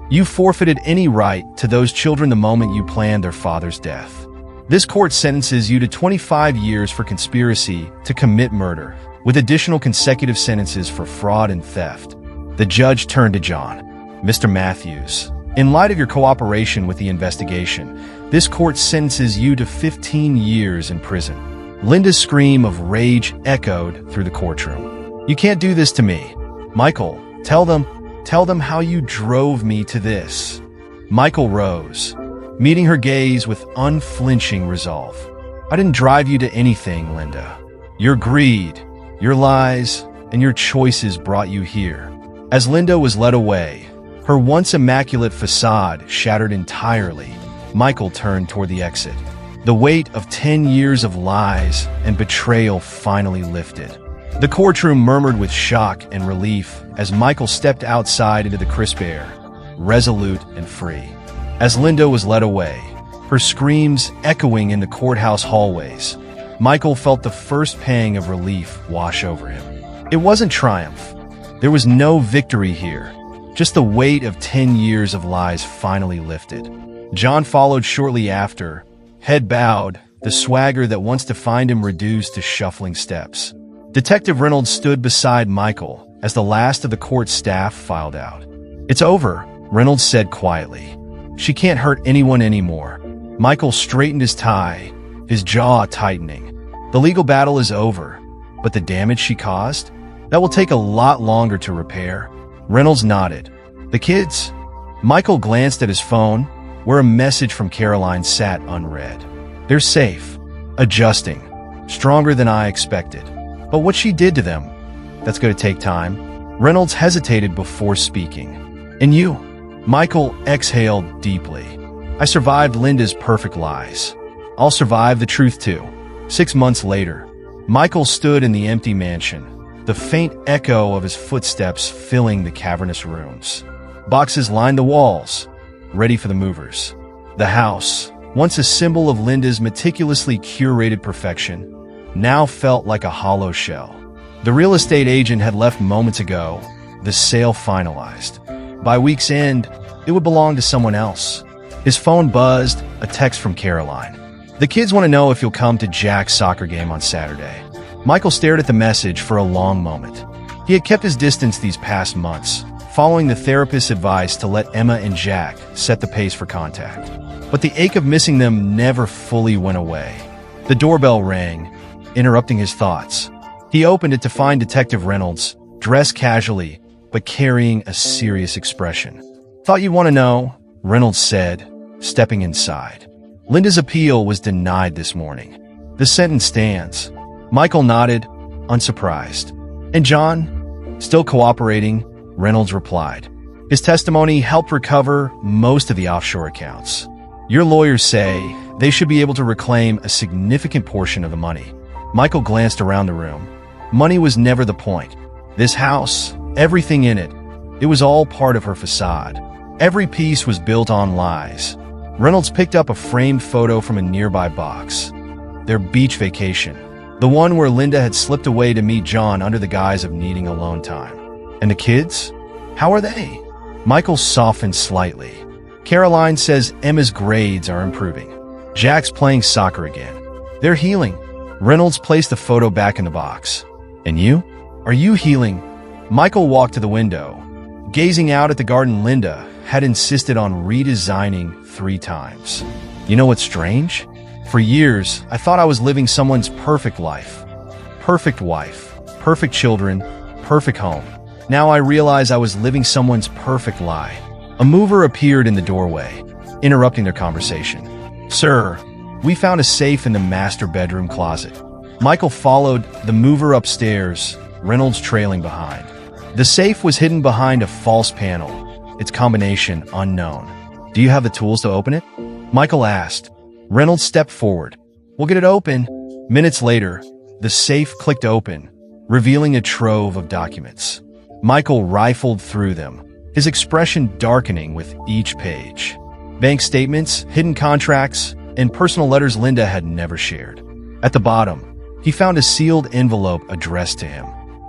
You forfeited any right to those children the moment you planned their father's death. This court sentences you to 25 years for conspiracy to commit murder, with additional consecutive sentences for fraud and theft. The judge turned to John. Mr. Matthews, in light of your cooperation with the investigation, this court sentences you to 15 years in prison. Linda's scream of rage echoed through the courtroom. You can't do this to me. Michael, tell them how you drove me to this. Michael rose, meeting her gaze with unflinching resolve. I didn't drive you to anything, Linda. Your greed, your lies, and your choices brought you here. As Linda was led away, her once immaculate facade shattered entirely, Michael turned toward the exit. The weight of 10 years of lies and betrayal finally lifted. The courtroom murmured with shock and relief as Michael stepped outside into the crisp air, resolute and free. As Linda was led away, her screams echoing in the courthouse hallways, Michael felt the first pang of relief wash over him. It wasn't triumph. There was no victory here. Just the weight of 10 years of lies finally lifted. John followed shortly after, head bowed, the swagger that once defined him reduced to shuffling steps. Detective Reynolds stood beside Michael as the last of the court staff filed out. It's over, Reynolds said quietly. She can't hurt anyone anymore. Michael straightened his tie, his jaw tightening. The legal battle is over, but the damage she caused? That will take a lot longer to repair. Reynolds nodded. The kids? Michael glanced at his phone, where a message from Caroline sat unread. They're safe, adjusting, stronger than I expected. But what she did to them, that's going to take time. Reynolds hesitated before speaking. And you? Michael exhaled deeply. I survived Linda's perfect lies. I'll survive the truth too. 6 months later, Michael stood in the empty mansion, the faint echo of his footsteps filling the cavernous rooms. Boxes lined the walls, ready for the movers. The house, once a symbol of Linda's meticulously curated perfection, now felt like a hollow shell. The real estate agent had left moments ago, the sale finalized. By week's end, it would belong to someone else. His phone buzzed, a text from Caroline. The kids want to know if you'll come to Jack's soccer game on Saturday. Michael stared at the message for a long moment. He had kept his distance these past months, following the therapist's advice to let Emma and Jack set the pace for contact. But the ache of missing them never fully went away. The doorbell rang, interrupting his thoughts. He opened it to find Detective Reynolds, dressed casually, but carrying a serious expression. Thought you'd want to know, Reynolds said, stepping inside. Linda's appeal was denied this morning. The sentence stands. Michael nodded, unsurprised. And John? Still cooperating, Reynolds replied. His testimony helped recover most of the offshore accounts. Your lawyers say they should be able to reclaim a significant portion of the money. Michael glanced around the room. Money was never the point. This house, everything in it, it was all part of her facade. Every piece was built on lies. Reynolds picked up a framed photo from a nearby box. Their beach vacation. The one where Linda had slipped away to meet John under the guise of needing alone time. And the kids? How are they? Michael softened slightly. Caroline says Emma's grades are improving. Jack's playing soccer again. They're healing. Reynolds placed the photo back in the box. And you? Are you healing? Michael walked to the window. Gazing out at the garden, Linda had insisted on redesigning 3 times. You know what's strange? For years, I thought I was living someone's perfect life. Perfect wife, perfect children, perfect home. Now I realize I was living someone's perfect lie. A mover appeared in the doorway, interrupting their conversation. Sir, we found a safe in the master bedroom closet. Michael followed the mover upstairs, Reynolds trailing behind. The safe was hidden behind a false panel, its combination unknown. Do you have the tools to open it? Michael asked. Reynolds stepped forward. We'll get it open. Minutes later, the safe clicked open, revealing a trove of documents. Michael rifled through them, his expression darkening with each page. Bank statements, hidden contracts, and personal letters Linda had never shared. At the bottom, he found a sealed envelope addressed to him.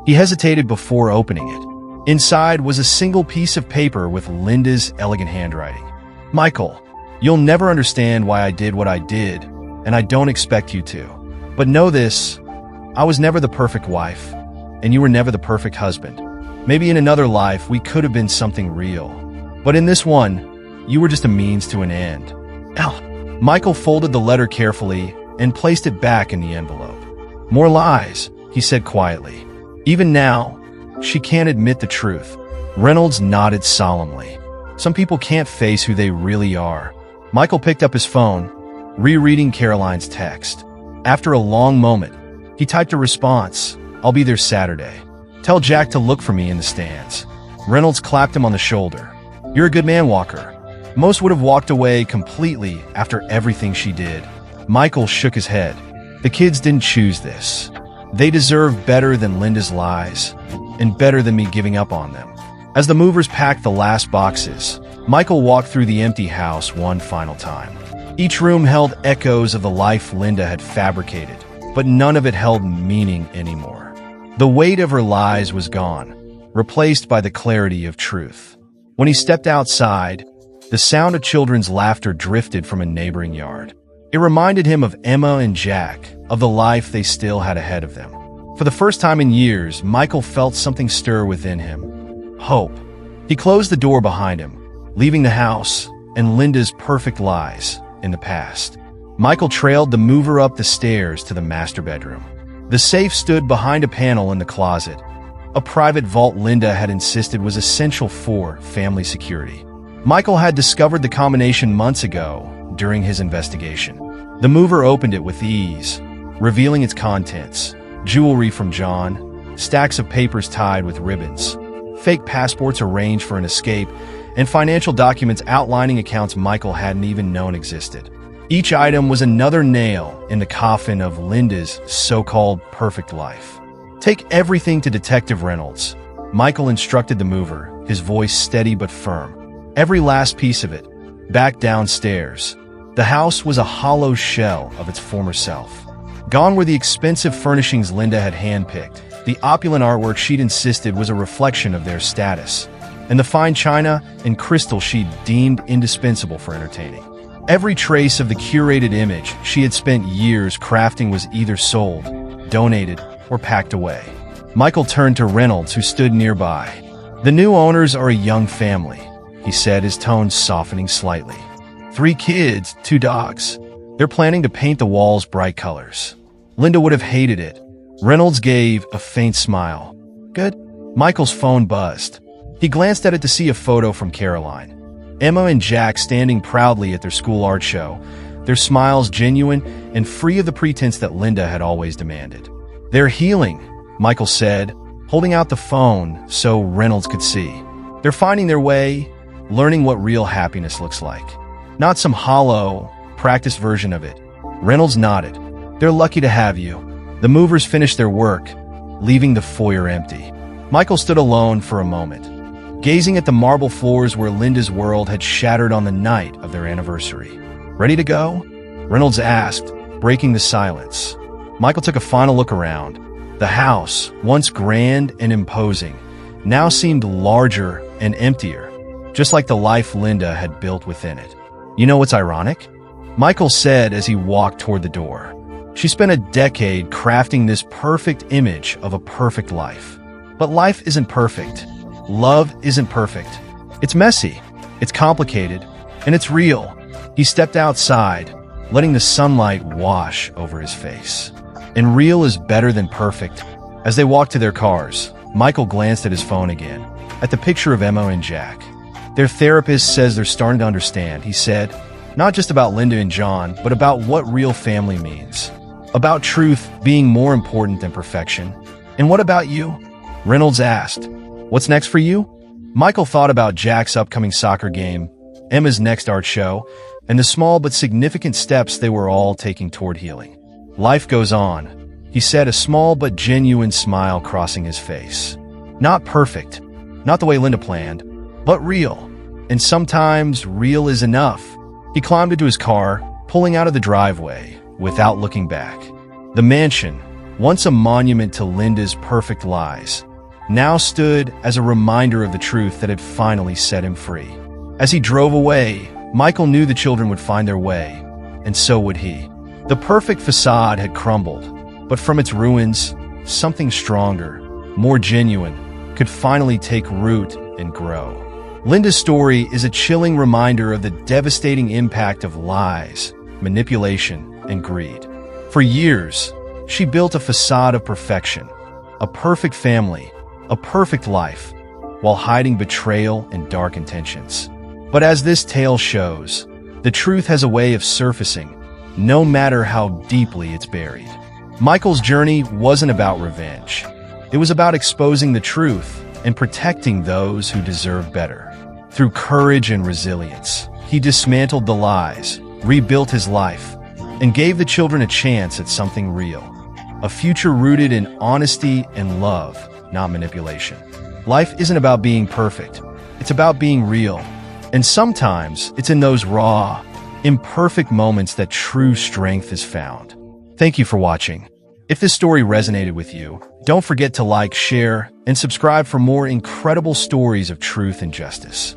He hesitated before opening it. Inside was a single piece of paper with Linda's elegant handwriting. Michael, you'll never understand why I did what I did, and I don't expect you to. But know this, I was never the perfect wife, and you were never the perfect husband. Maybe in another life, we could have been something real. But in this one, you were just a means to an end. Michael folded the letter carefully and placed it back in the envelope. More lies, he said quietly. Even now, she can't admit the truth. Reynolds nodded solemnly. Some people can't face who they really are. Michael picked up his phone, rereading Caroline's text. After a long moment, he typed a response. I'll be there Saturday. Tell Jack to look for me in the stands. Reynolds clapped him on the shoulder. You're a good man, Walker. Most would have walked away completely after everything she did. Michael shook his head. The kids didn't choose this. They deserve better than Linda's lies, and better than me giving up on them. As the movers packed the last boxes, Michael walked through the empty house one final time. Each room held echoes of the life Linda had fabricated, but none of it held meaning anymore. The weight of her lies was gone, replaced by the clarity of truth. When he stepped outside, the sound of children's laughter drifted from a neighboring yard. It reminded him of Emma and Jack, of the life they still had ahead of them. For the first time in years, Michael felt something stir within him. Hope. He closed the door behind him, leaving the house and Linda's perfect lies in the past. Michael trailed the mover up the stairs to the master bedroom. The safe stood behind a panel in the closet, a private vault Linda had insisted was essential for family security. Michael had discovered the combination months ago during his investigation. The mover opened it with ease, revealing its contents: jewelry from John, stacks of papers tied with ribbons, fake passports arranged for an escape, and financial documents outlining accounts Michael hadn't even known existed. Each item was another nail in the coffin of Linda's so-called perfect life. Take everything to Detective Reynolds, Michael instructed the mover, his voice steady but firm. Every last piece of it, back downstairs. The house was a hollow shell of its former self. Gone were the expensive furnishings Linda had handpicked, the opulent artwork she'd insisted was a reflection of their status, and the fine china and crystal she'd deemed indispensable for entertaining. Every trace of the curated image she had spent years crafting was either sold, donated, or packed away. Michael turned to Reynolds, who stood nearby. The new owners are a young family, he said, his tone softening slightly. 3 kids, 2 dogs. They're planning to paint the walls bright colors. Linda would have hated it. Reynolds gave a faint smile. Good. Michael's phone buzzed. He glanced at it to see a photo from Caroline. Emma and Jack standing proudly at their school art show, their smiles genuine and free of the pretense that Linda had always demanded. They're healing, Michael said, holding out the phone so Reynolds could see. They're finding their way, learning what real happiness looks like. Not some hollow, practiced version of it. Reynolds nodded. They're lucky to have you. The movers finished their work, leaving the foyer empty. Michael stood alone for a moment, gazing at the marble floors where Linda's world had shattered on the night of their anniversary. "Ready to go?" Reynolds asked, breaking the silence. Michael took a final look around. The house, once grand and imposing, now seemed larger and emptier, just like the life Linda had built within it. "You know what's ironic?" Michael said as he walked toward the door. "She spent a decade crafting this perfect image of a perfect life. But life isn't perfect. Love isn't perfect. It's messy, it's complicated, and it's real." He stepped outside, letting the sunlight wash over his face. "And real is better than perfect." As they walked to their cars, Michael glanced at his phone again, at the picture of Emma and Jack. "Their therapist says they're starting to understand," he said, "not just about Linda and John, but about what real family means. About truth being more important than perfection." "And what about you?" Reynolds asked. "What's next for you?" Michael thought about Jack's upcoming soccer game, Emma's next art show, and the small but significant steps they were all taking toward healing. "Life goes on," he said, a small but genuine smile crossing his face. "Not perfect, not the way Linda planned, but real. And sometimes real is enough." He climbed into his car, pulling out of the driveway without looking back. The mansion, once a monument to Linda's perfect lies, now stood as a reminder of the truth that had finally set him free. As he drove away, Michael knew the children would find their way, and so would he. The perfect facade had crumbled, but from its ruins, something stronger, more genuine, could finally take root and grow. Linda's story is a chilling reminder of the devastating impact of lies, manipulation, and greed. For years, she built a facade of perfection, a perfect family, a perfect life, while hiding betrayal and dark intentions. But as this tale shows, the truth has a way of surfacing, no matter how deeply it's buried. Michael's journey wasn't about revenge. It was about exposing the truth and protecting those who deserve better. Through courage and resilience, he dismantled the lies, rebuilt his life, and gave the children a chance at something real. A future rooted in honesty and love, not manipulation. Life isn't about being perfect. It's about being real. And sometimes it's in those raw, imperfect moments that true strength is found. Thank you for watching. If this story resonated with you, don't forget to like, share, and subscribe for more incredible stories of truth and justice.